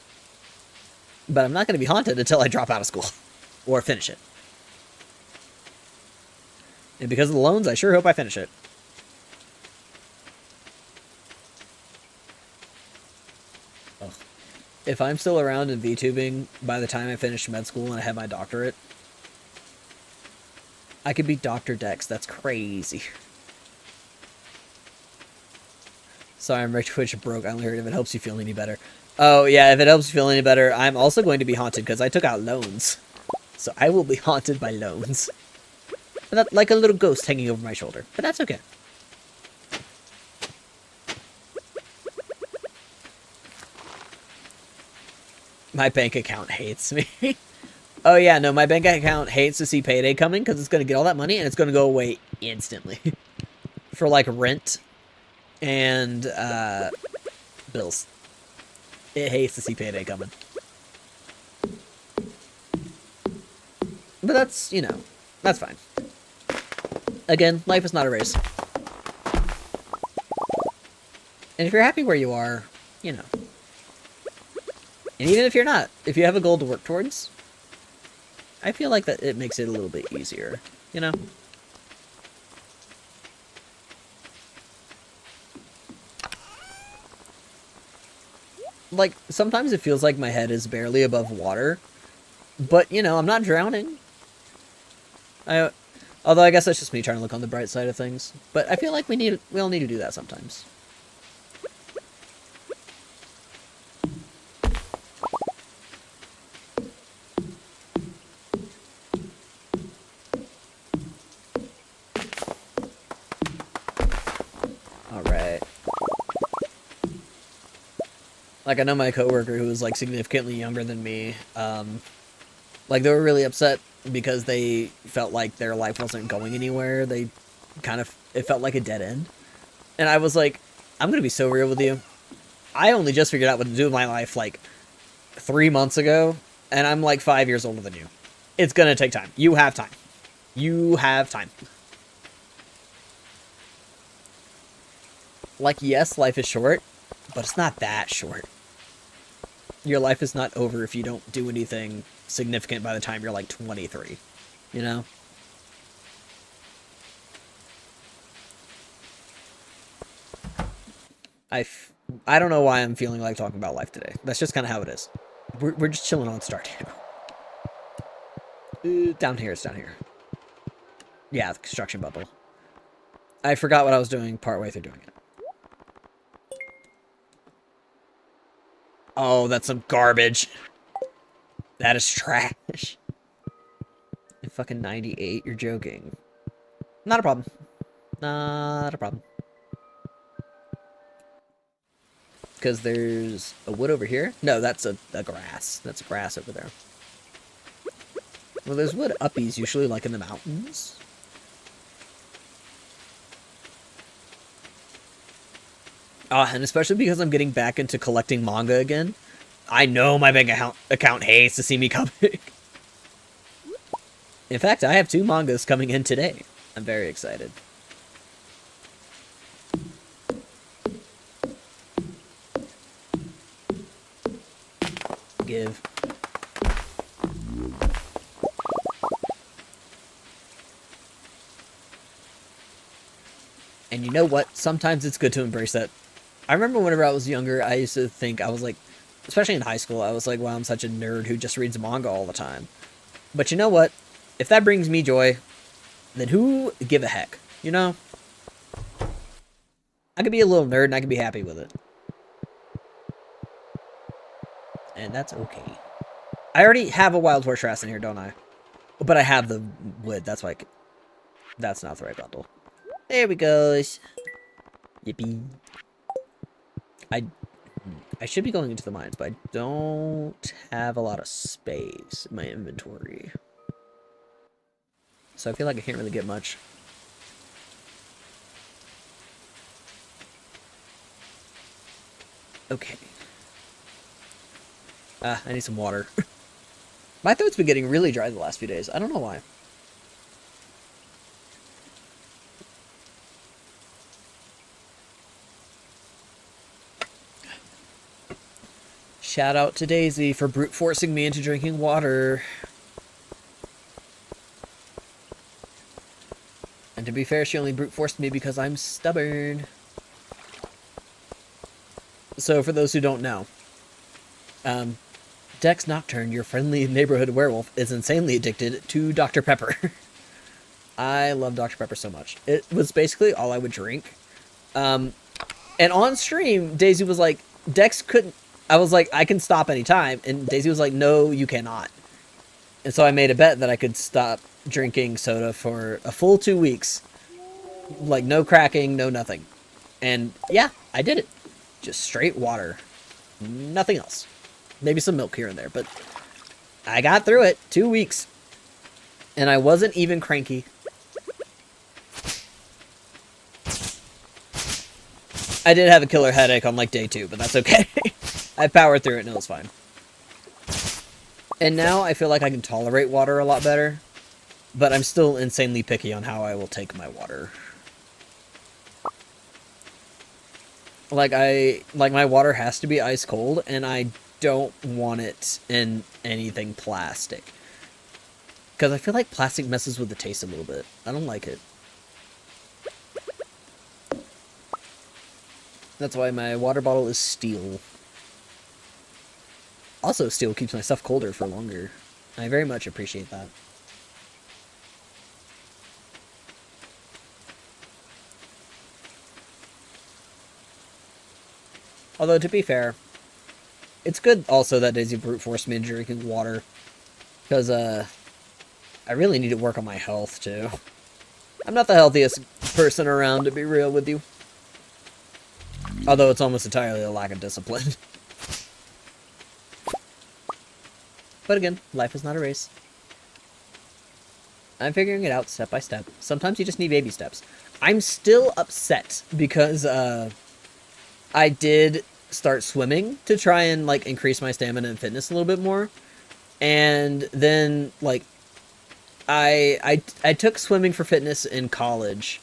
But I'm not going to be haunted until I drop out of school. Or finish it. And because of the loans, I sure hope I finish it. Ugh. If I'm still around in VTubing by the time I finish med school and I have my doctorate, I could be Dr. Dex. That's crazy. Sorry, I'm rich, Twitch broke. I only heard if it helps you feel any better. Oh, yeah, if it helps you feel any better, I'm also going to be haunted because I took out loans. So I will be haunted by loans. And that, like a little ghost hanging over my shoulder. But that's okay. My bank account hates me. Oh, yeah, no, my bank account hates to see payday coming because it's going to get all that money and it's going to go away instantly. For, like, rent and bills. It hates to see payday coming. But that's, you know, that's fine. Again, life is not a race. And if you're happy where you are, you know. And even if you're not, if you have a goal to work towards, I feel like that it makes it a little bit easier, you know? Like, sometimes it feels like my head is barely above water. But, you know, I'm not drowning. Although I guess that's just me trying to look on the bright side of things. But I feel like we all need to do that sometimes. Alright. Like, I know my coworker who was, like, significantly younger than me, like, they were really upset because they felt like their life wasn't going anywhere. They kind of, it felt like a dead end. And I was like, I'm gonna be so real with you. I only just figured out what to do with my life, like, 3 months ago, and I'm, like, 5 years older than you. It's gonna take time. You have time. You have time. Like, yes, life is short, but it's not that short. Your life is not over if you don't do anything significant by the time you're like 23, you know? I don't know why I'm feeling like talking about life today. That's just kind of how it is. We're just chilling on Stardew. Down here, it's down here. Yeah, the construction bubble. I forgot what I was doing partway through doing it. Oh, that's some garbage. That is trash. Fucking 98, you're joking. Not a problem. Not a problem. Because there's a wood over here. No, that's a grass. That's grass over there. Well, there's wood uppies usually, like in the mountains. And especially because I'm getting back into collecting manga again. I know my bank account hates to see me coming. In fact, I have 2 mangas coming in today. I'm very excited. Give. And you know what? Sometimes it's good to embrace that. I remember whenever I was younger, I used to think, I was like, especially in high school, I was like, wow, I'm such a nerd who just reads manga all the time. But you know what? If that brings me joy, then who give a heck, you know? I could be a little nerd and I could be happy with it. And that's okay. I already have a wild horse in here, don't I? But I have the wood, that's why that's not the right bundle. There we go. Yippee. I should be going into the mines, but I don't have a lot of space in my inventory. So I feel like I can't really get much. Okay. I need some water. My throat's been getting really dry the last few days. I don't know why. Shout out to Daisy for brute forcing me into drinking water. And to be fair, she only brute forced me because I'm stubborn. So for those who don't know, Dex Nocturne, your friendly neighborhood werewolf, is insanely addicted to Dr. Pepper. I love Dr. Pepper so much. It was basically all I would drink. And on stream, Daisy was like, Dex couldn't... I was like, I can stop anytime. And Daisy was like, no, you cannot. And so I made a bet that I could stop drinking soda for a full 2 weeks. Like, no cracking, no nothing. And yeah, I did it. Just straight water. Nothing else. Maybe some milk here and there, but I got through it. 2 weeks. And I wasn't even cranky. I did have a killer headache on like day 2, but that's okay. I powered through it and it was fine. And now I feel like I can tolerate water a lot better. But I'm still insanely picky on how I will take my water. Like my water has to be ice cold, and I don't want it in anything plastic. Because I feel like plastic messes with the taste a little bit. I don't like it. That's why my water bottle is steel. Also, steel keeps my stuff colder for longer. I very much appreciate that. Although, to be fair, it's good also that Daisy brute forced me into drinking water. Because, I really need to work on my health, too. I'm not the healthiest person around, to be real with you. Although it's almost entirely a lack of discipline. But again, life is not a race. I'm figuring it out step by step. Sometimes you just need baby steps. I'm still upset because, I did start swimming to try and, like, increase my stamina and fitness a little bit more. And then, like, I took swimming for fitness in college,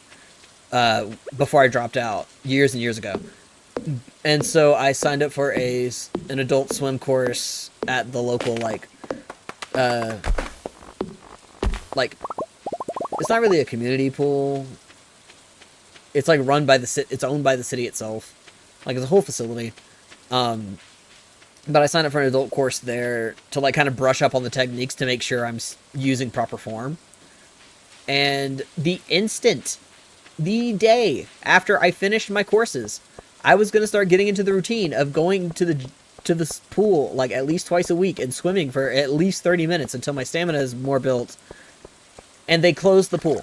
before I dropped out years and years ago. And so I signed up for an adult swim course at the local, uh, like, it's not really a community pool. It's like run by it's owned by the city itself. Like, it's a whole facility. But I signed up for an adult course there to like kind of brush up on the techniques to make sure I'm using proper form. And the day after I finished my courses, I was going to start getting into the routine of going to this pool like at least twice a week and swimming for at least 30 minutes until my stamina is more built. And they closed the pool.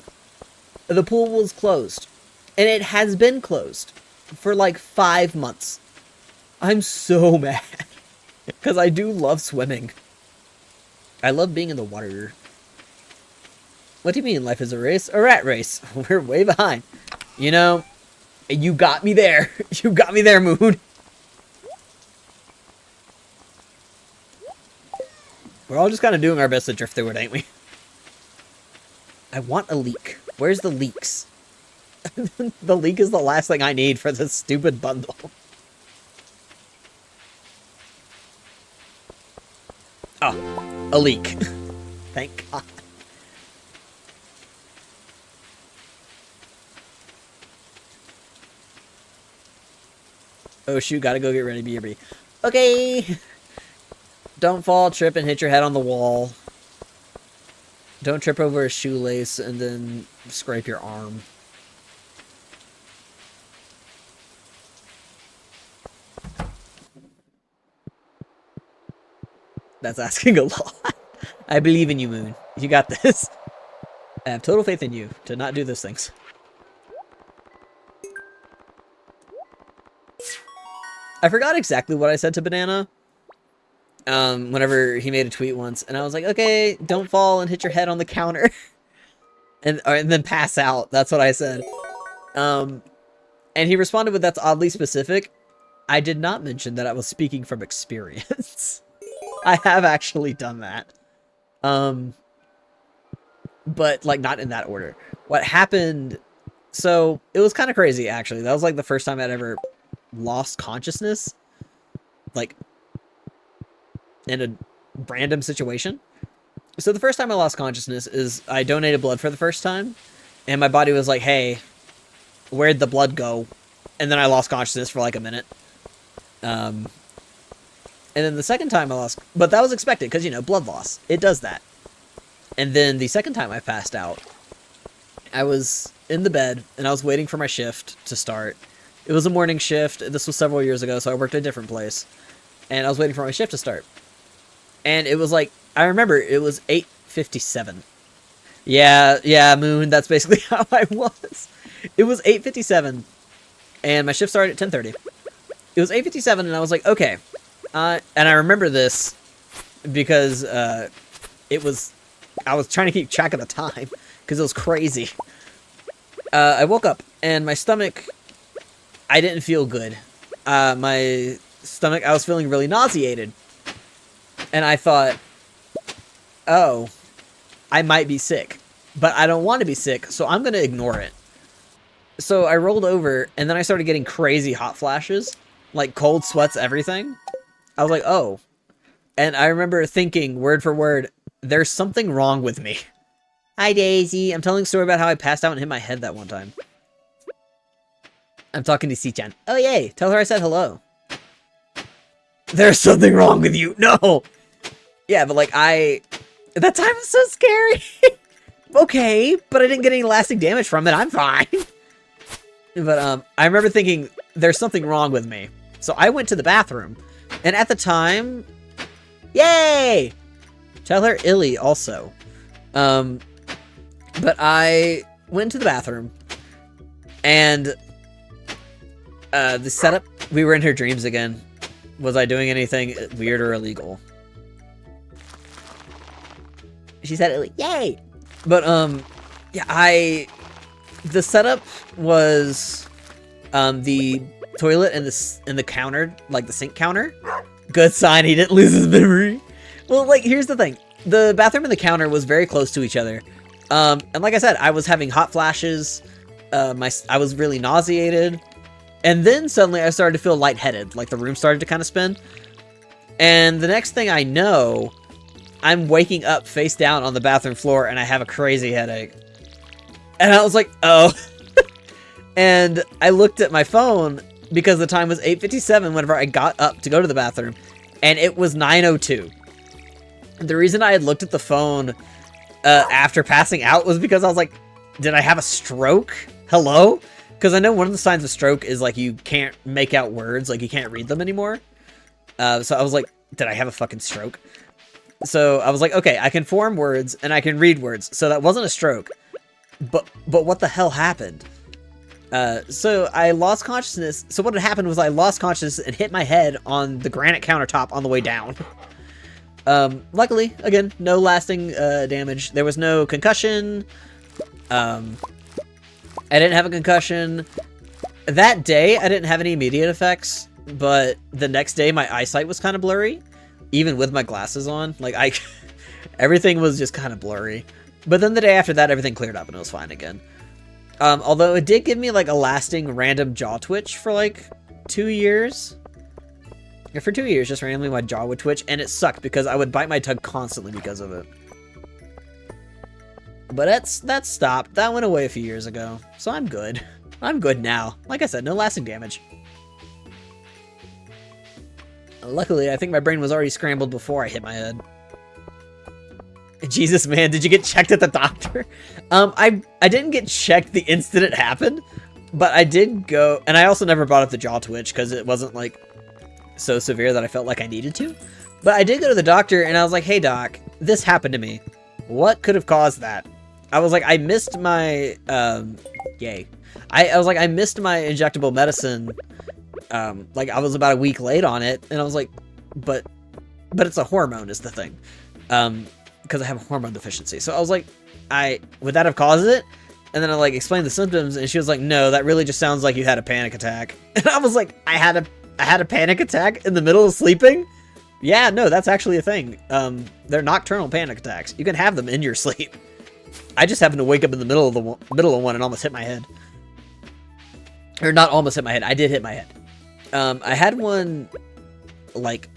The pool was closed. And it has been closed for like 5 months. I'm so mad. Because I do love swimming. I love being in the water. What do you mean life is a race? A rat race. We're way behind. You know, you got me there. You got me there, Moon. We're all just kind of doing our best to drift through it, ain't we? I want a leek. Where's the leeks? The leek is the last thing I need for this stupid bundle. Oh, a leek. Thank God. Oh shoot, gotta go get ready, BRB. Okay! Don't fall, trip, and hit your head on the wall. Don't trip over a shoelace and then scrape your arm. That's asking a lot. I believe in you, Moon. You got this. I have total faith in you to not do those things. I forgot exactly what I said to Banana. Whenever he made a tweet once, and I was like, okay, don't fall and hit your head on the counter. and then pass out. That's what I said. And he responded with, that's oddly specific. I did not mention that I was speaking from experience. I have actually done that. But, like, not in that order. What happened... So, it was kind of crazy, actually. That was, like, the first time I'd ever lost consciousness. Like, in a random situation. So, the first time I lost consciousness is I donated blood for the first time. And my body was like, hey, where'd the blood go? And then I lost consciousness for, like, a minute. And then the second time I lost... But that was expected, because, you know, blood loss. It does that. And then the second time I passed out, I was in the bed, and I was waiting for my shift to start. It was a morning shift. This was several years ago, so I worked at a different place. And I was waiting for my shift to start. And it was like... I remember, it was 8:57. Yeah, Moon, that's basically how I was. It was 8:57, and my shift started at 10:30. It was 8:57, and I was like, okay... and I remember this because it was... I was trying to keep track of the time because it was crazy. I woke up and my stomach... I didn't feel good. My stomach... I was feeling really nauseated. And I thought, oh, I might be sick. But I don't want to be sick, so I'm going to ignore it. So I rolled over and then I started getting crazy hot flashes. Like cold sweats, everything. I was like, oh. And I remember thinking, word for word, there's something wrong with me. Hi, Daisy. I'm telling a story about how I passed out and hit my head that one time. I'm talking to C-chan. Oh, yay. Tell her I said hello. There's something wrong with you. No. Yeah, but like that time was so scary. Okay, but I didn't get any lasting damage from it. I'm fine. But I remember thinking, there's something wrong with me. So I went to the bathroom. And at the time... Yay! Tell her Illy also. But I went to the bathroom. And... the setup... We were in her dreams again. Was I doing anything weird or illegal? She said Illy. Yay! But, yeah, the setup was... the toilet and the counter, like the sink counter. Good sign he didn't lose his memory. Well, like, here's the thing. the bathroom and the counter was very close to each other. And like I said, I was having hot flashes. I was really nauseated. And then suddenly I started to feel lightheaded. Like the room started to kind of spin. And the next thing I know, I'm waking up face down on the bathroom floor and I have a crazy headache. And I was like, oh. And I looked at my phone because the time was 8:57 whenever I got up to go to the bathroom. And it was 9:02. The reason I had looked at the phone after passing out was because I was like, did I have a stroke? Hello? Because I know one of the signs of stroke is like you can't make out words, like you can't read them anymore. So I was like, did I have a fucking stroke? So I was like, okay, I can form words and I can read words. So that wasn't a stroke. But what the hell happened? So I lost consciousness. So what had happened was I lost consciousness and hit my head on the granite countertop on the way down. Luckily, again, no lasting damage. There was no concussion. I didn't have a concussion. That day, I didn't have any immediate effects, but the next day, my eyesight was kind of blurry, even with my glasses on. Like, everything was just kind of blurry. But then the day after that, everything cleared up and it was fine again. Although it did give me, like, a lasting random jaw twitch for, like, 2 years. Yeah, for 2 years, just randomly my jaw would twitch, and it sucked because I would bite my tongue constantly because of it. But that stopped. That went away a few years ago, so I'm good. I'm good now. Like I said, no lasting damage. Luckily, I think my brain was already scrambled before I hit my head. Jesus, man, did you get checked at the doctor? I didn't get checked the instant it happened, but I did go, and I also never brought up the jaw twitch because it wasn't like so severe that I felt like I needed to. But I did go to the doctor and I was like, hey doc, this happened to me. What could have caused that? I was like, I missed my, yay. I was like, I missed my injectable medicine. Like I was about a week late on it. And I was like, but it's a hormone is the thing. Because I have a hormone deficiency. So I was like, would that have caused it? And then I like explained the symptoms and she was like, no, that really just sounds like you had a panic attack. And I was like, I had a panic attack in the middle of sleeping? Yeah, no, that's actually a thing. They're nocturnal panic attacks. You can have them in your sleep. I just happened to wake up in the middle of one and almost hit my head. Or not almost hit my head. I did hit my head. I had one like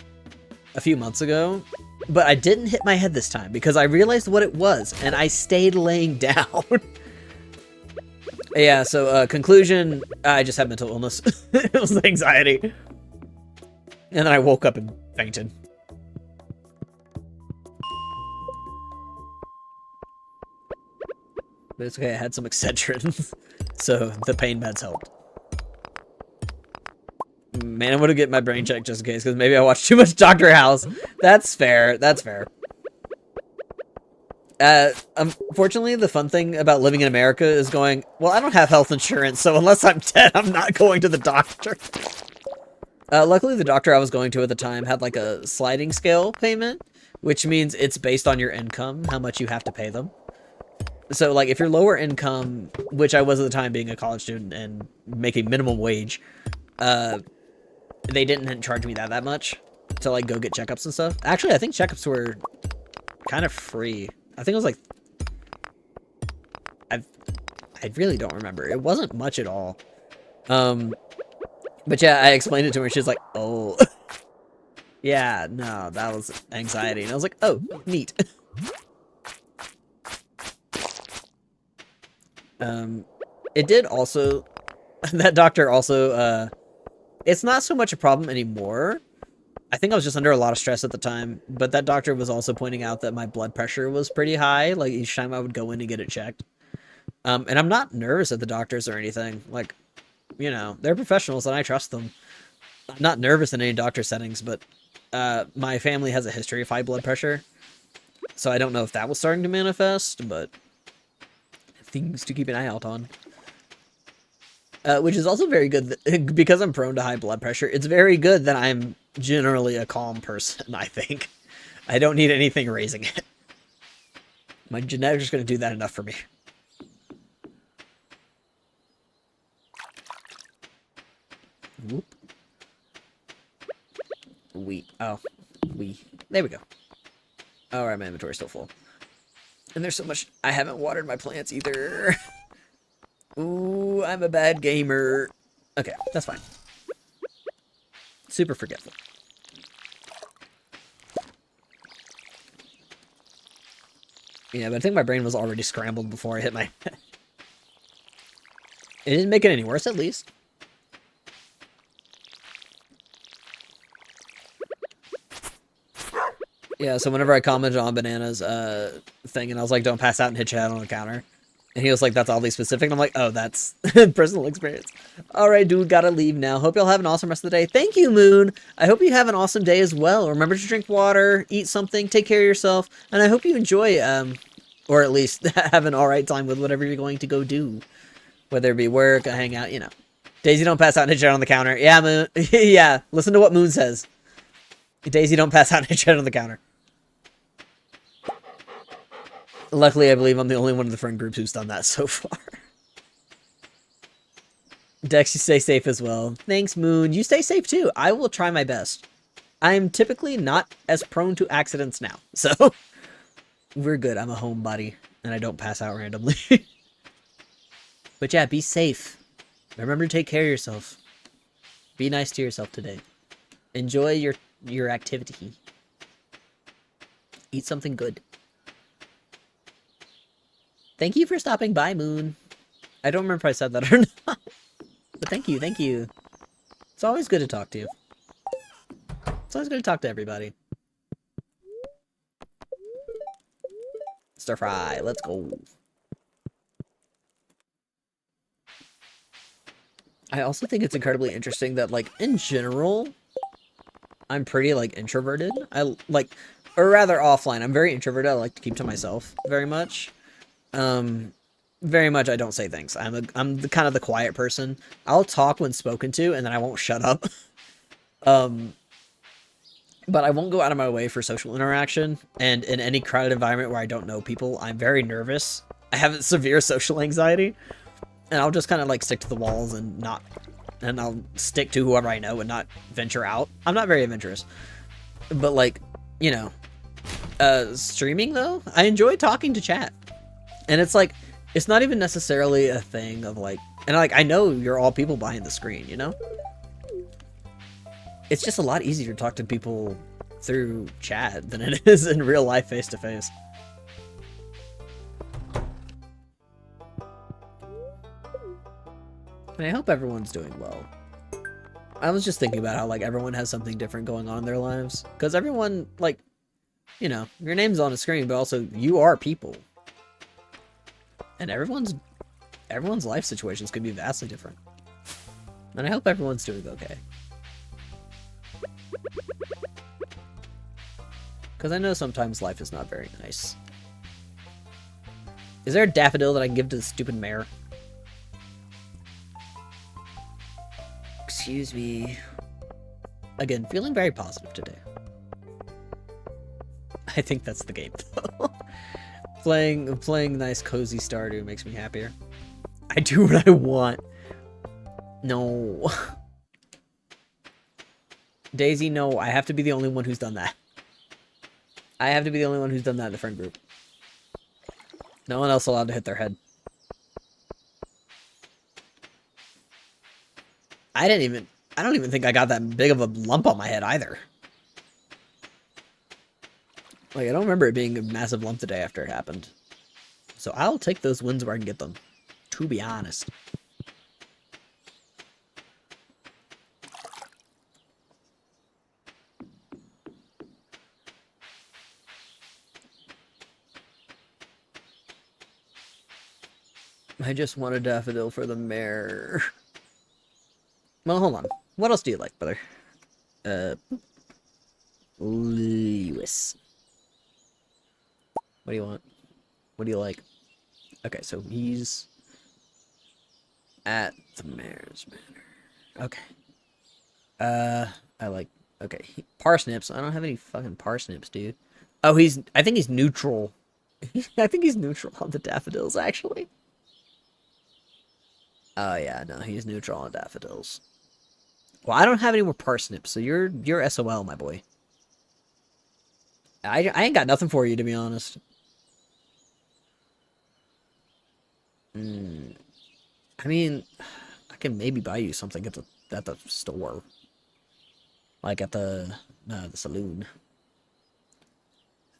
a few months ago, but I didn't hit my head this time because I realized what it was and I stayed laying down. Yeah, so conclusion, I just had mental illness. It was anxiety. And then I woke up and fainted. But it's okay, I had some Excedrin, so the pain meds helped. Man, I would have get my brain checked just in case, because maybe I watched too much Dr. House. That's fair, that's fair. Unfortunately, the fun thing about living in America is going, well, I don't have health insurance, so unless I'm dead, I'm not going to the doctor. Luckily, the doctor I was going to at the time had like a sliding scale payment, which means it's based on your income, how much you have to pay them. So, like, if you're lower income, which I was at the time being a college student and making minimum wage, they didn't charge me that much to, like, go get checkups and stuff. Actually, I think checkups were kind of free. I think it was, like... I really don't remember. It wasn't much at all. But yeah, I explained it to her, and she was like, oh. Yeah, no, that was anxiety. And I was like, oh, neat. It did also, that doctor also, it's not so much a problem anymore. I think I was just under a lot of stress at the time, but that doctor was also pointing out that my blood pressure was pretty high, like each time I would go in and get it checked. And I'm not nervous at the doctors or anything. Like, you know, they're professionals and I trust them. I'm not nervous in any doctor settings, but, my family has a history of high blood pressure. So I don't know if that was starting to manifest, but things to keep an eye out on. Which is also very good that, because I'm prone to high blood pressure, it's very good that I'm generally a calm person, I think. I don't need anything raising it. My genetics are going to do that enough for me. Whoop. There we go. Alright, my inventory's still full. And there's so much... I haven't watered my plants either. Ooh, I'm a bad gamer. Okay, that's fine. Super forgetful. Yeah, but I think my brain was already scrambled before I hit my... It didn't make it any worse, at least. Yeah, so whenever I commented on Banana's thing, and I was like, don't pass out and hit your head on the counter. And he was like, that's oddly specific. And I'm like, oh, that's personal experience. All right, dude, gotta leave now. Hope y'all have an awesome rest of the day. Thank you, Moon. I hope you have an awesome day as well. Remember to drink water, eat something, take care of yourself. And I hope you enjoy, or at least have an all right time with whatever you're going to go do. Whether it be work, a hangout, you know. Daisy, don't pass out and hit your head on the counter. Yeah, Moon. Yeah, listen to what Moon says. Daisy, don't pass out and hit your head on the counter. Luckily, I believe I'm the only one in the friend group who's done that so far. Dex, you stay safe as well. Thanks, Moon. You stay safe too. I will try my best. I'm typically not as prone to accidents now, so we're good. I'm a homebody, and I don't pass out randomly. But yeah, be safe. Remember to take care of yourself. Be nice to yourself today. Enjoy your activity. Eat something good. Thank you for stopping by, Moon. I don't remember if I said that or not. But thank you, thank you. It's always good to talk to you. It's always good to talk to everybody. Stir fry, let's go. I also think it's incredibly interesting that, like, in general, I'm pretty, like, introverted. Or rather offline. I'm very introverted. I like to keep to myself very much. Very much I don't say things. I'm the kind of the quiet person. I'll talk when spoken to, and then I won't shut up. But I won't go out of my way for social interaction, and in any crowded environment where I don't know people, I'm very nervous. I have severe social anxiety, and I'll just kind of, like, stick to the walls and I'll stick to whoever I know and not venture out. I'm not very adventurous. But, like, you know, streaming, though, I enjoy talking to chat. And it's like, it's not even necessarily a thing of like, and like, I know you're all people behind the screen, you know? It's just a lot easier to talk to people through chat than it is in real life face to face. And I hope everyone's doing well. I was just thinking about how, like, everyone has something different going on in their lives. Because everyone, like, you know, your name's on a screen, but also you are people. And everyone's life situations could be vastly different. And I hope everyone's doing okay. Because I know sometimes life is not very nice. Is there a daffodil that I can give to the stupid mayor? Excuse me. Again, feeling very positive today. I think that's the game, though. Playing nice cozy Stardew makes me happier. I do what I want. No. Daisy, no, I have to be the only one who's done that. I have to be the only one who's done that in the friend group. No one else allowed to hit their head. I don't even think I got that big of a lump on my head either. Like, I don't remember it being a massive lump the day after it happened. So I'll take those wins where I can get them. To be honest. I just want a daffodil for the mayor. Well, hold on. What else do you like, brother? Lewis. What do you want? What do you like? Okay, so he's at the mayor's manor. Okay. I like... Okay, parsnips. I don't have any fucking parsnips, dude. Oh, I think he's neutral. I think he's neutral on the daffodils, actually. Oh, yeah, no, he's neutral on daffodils. Well, I don't have any more parsnips, so you're SOL, my boy. I ain't got nothing for you, to be honest. Mm, I mean, I can maybe buy you something at the store, like at the saloon.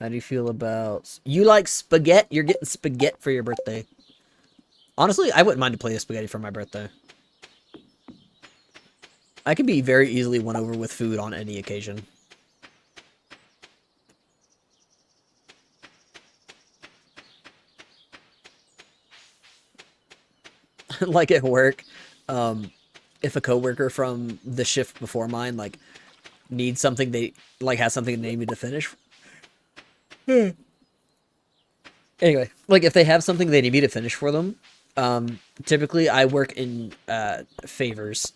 How do you feel about you like spaghetti? You're getting spaghetti for your birthday. Honestly, I wouldn't mind to play a spaghetti for my birthday. I can be very easily won over with food on any occasion. Like at work, um, if a coworker from the shift before mine like needs something they like has something they need me to finish. Anyway, like if they have something they need me to finish for them, typically I work in favors.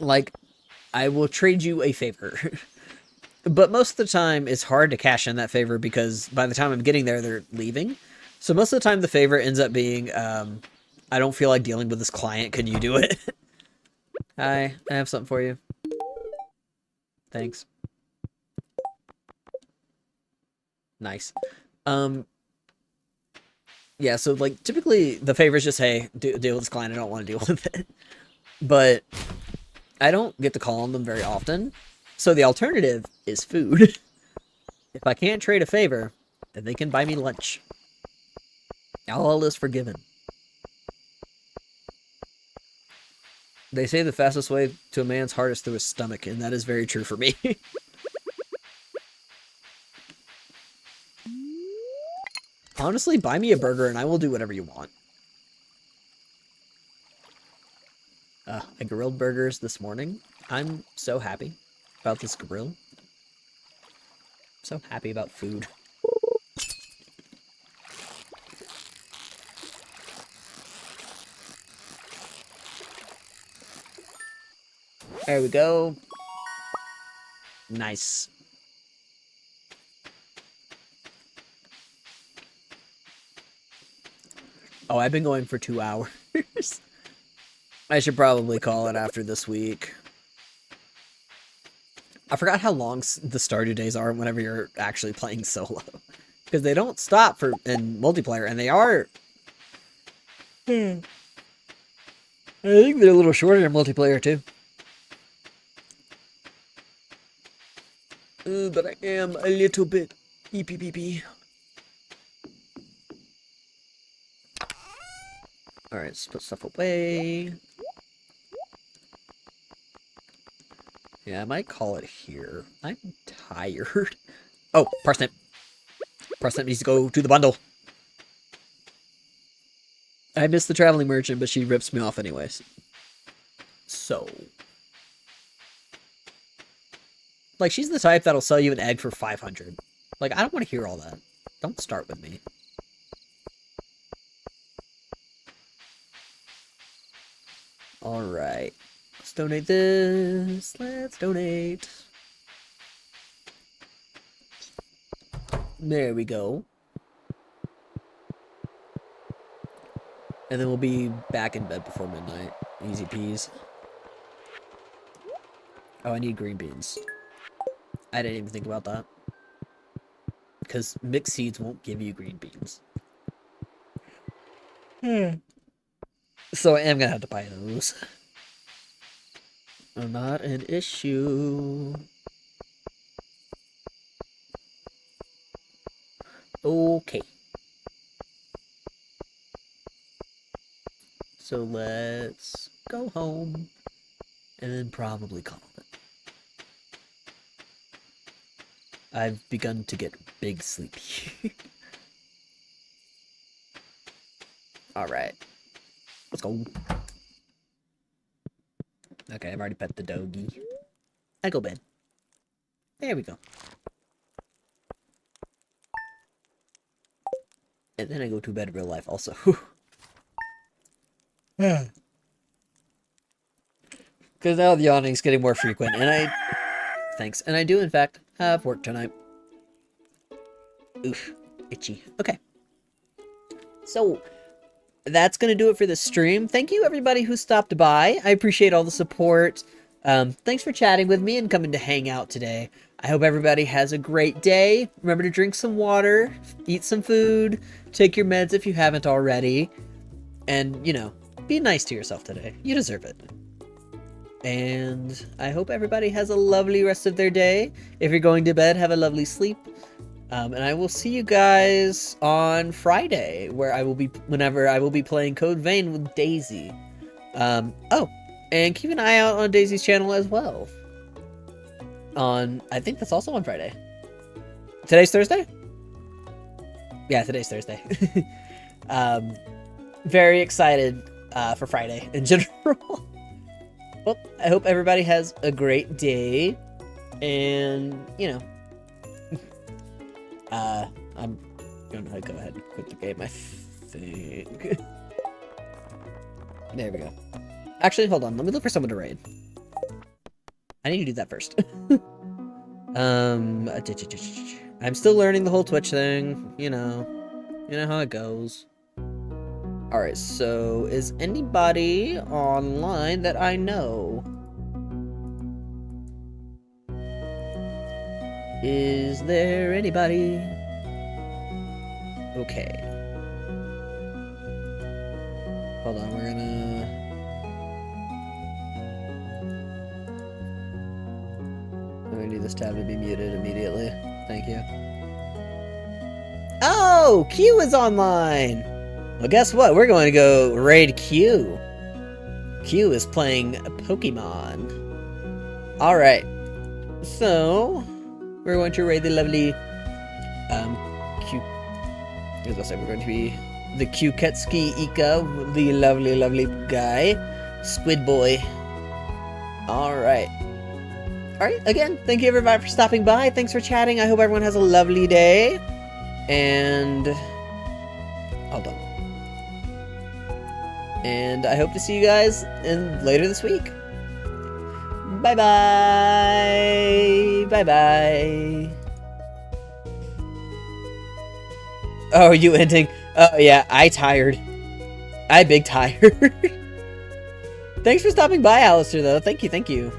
Like I will trade you a favor. But most of the time it's hard to cash in that favor because by the time I'm getting there they're leaving. So most of the time the favor ends up being I don't feel like dealing with this client, can you do it? Hi, I have something for you. Thanks. Nice. Um yeah, so like typically the favor is just hey, deal with this client, I don't want to deal with it. But I don't get to call on them very often. So the alternative is food. If I can't trade a favor, then they can buy me lunch. All is forgiven. They say the fastest way to a man's heart is through his stomach, and that is very true for me. Honestly, buy me a burger and I will do whatever you want. I grilled burgers this morning. I'm so happy about this grill. So happy about food. There we go. Nice. Oh, I've been going for 2 hours. I should probably call it after this week. I forgot how long the Stardew days are whenever you're actually playing solo. Because they don't stop for in multiplayer, and they are... I think they're a little shorter in multiplayer, too. But I am a little bit EPPP. Alright, let's put stuff away. Yeah, I might call it here. I'm tired. Oh, parsnip. Parsnip needs to go to the bundle. I miss the traveling merchant, but she rips me off anyways. So. Like, she's the type that'll sell you an egg for 500. Like, I don't want to hear all that. Don't start with me. Alright. Let's donate this. Let's donate. There we go. And then we'll be back in bed before midnight. Easy peas. Oh, I need green beans. I didn't even think about that. Because mixed seeds won't give you green beans. So I am going to have to buy those. Not an issue. Okay. So let's go home and then probably call it. I've begun to get big sleepy. Alright. Let's go. Okay, I've already pet the doggy. I go bed. There we go. And then I go to bed real life also. Because now the yawning's getting more frequent, and I... Thanks. And I do, in fact, have work tonight. Oof. Itchy. Okay. So, that's going to do it for this stream. Thank you, everybody who stopped by. I appreciate all the support. Thanks for chatting with me and coming to hang out today. I hope everybody has a great day. Remember to drink some water, eat some food, take your meds if you haven't already, and, you know, be nice to yourself today. You deserve it. And I hope everybody has a lovely rest of their day. If you're going to bed, have a lovely sleep. And I will see you guys on Friday, whenever I will be playing Code Vein with Daisy. Oh, and keep an eye out on Daisy's channel as well. I think that's also on Friday. Today's Thursday? Yeah, today's Thursday. Very excited for Friday in general. Well, I hope everybody has a great day, and, you know, I'm gonna go ahead and quit the game, I think. There we go. Actually, hold on, let me look for someone to raid. I need to do that first. I'm still learning the whole Twitch thing, you know how it goes. Alright, so is anybody online that I know? Is there anybody? Okay. Hold on, we're gonna need this tab to be muted immediately. Thank you. Oh, Q is online! Well, guess what? We're going to go raid Q. Q is playing Pokemon. Alright. So, we're going to raid the lovely, Q. I was gonna say, we're going to be the Q-Ketsuki Ika, the lovely, lovely guy. Squid Boy. Alright. Alright, again, thank you everybody for stopping by. Thanks for chatting. I hope everyone has a lovely day. And... hold on. And I hope to see you guys later this week. Bye-bye. Bye-bye. Oh, are you ending? Oh, yeah, I tired. I big tired. Thanks for stopping by, Alistair, though. Thank you, thank you.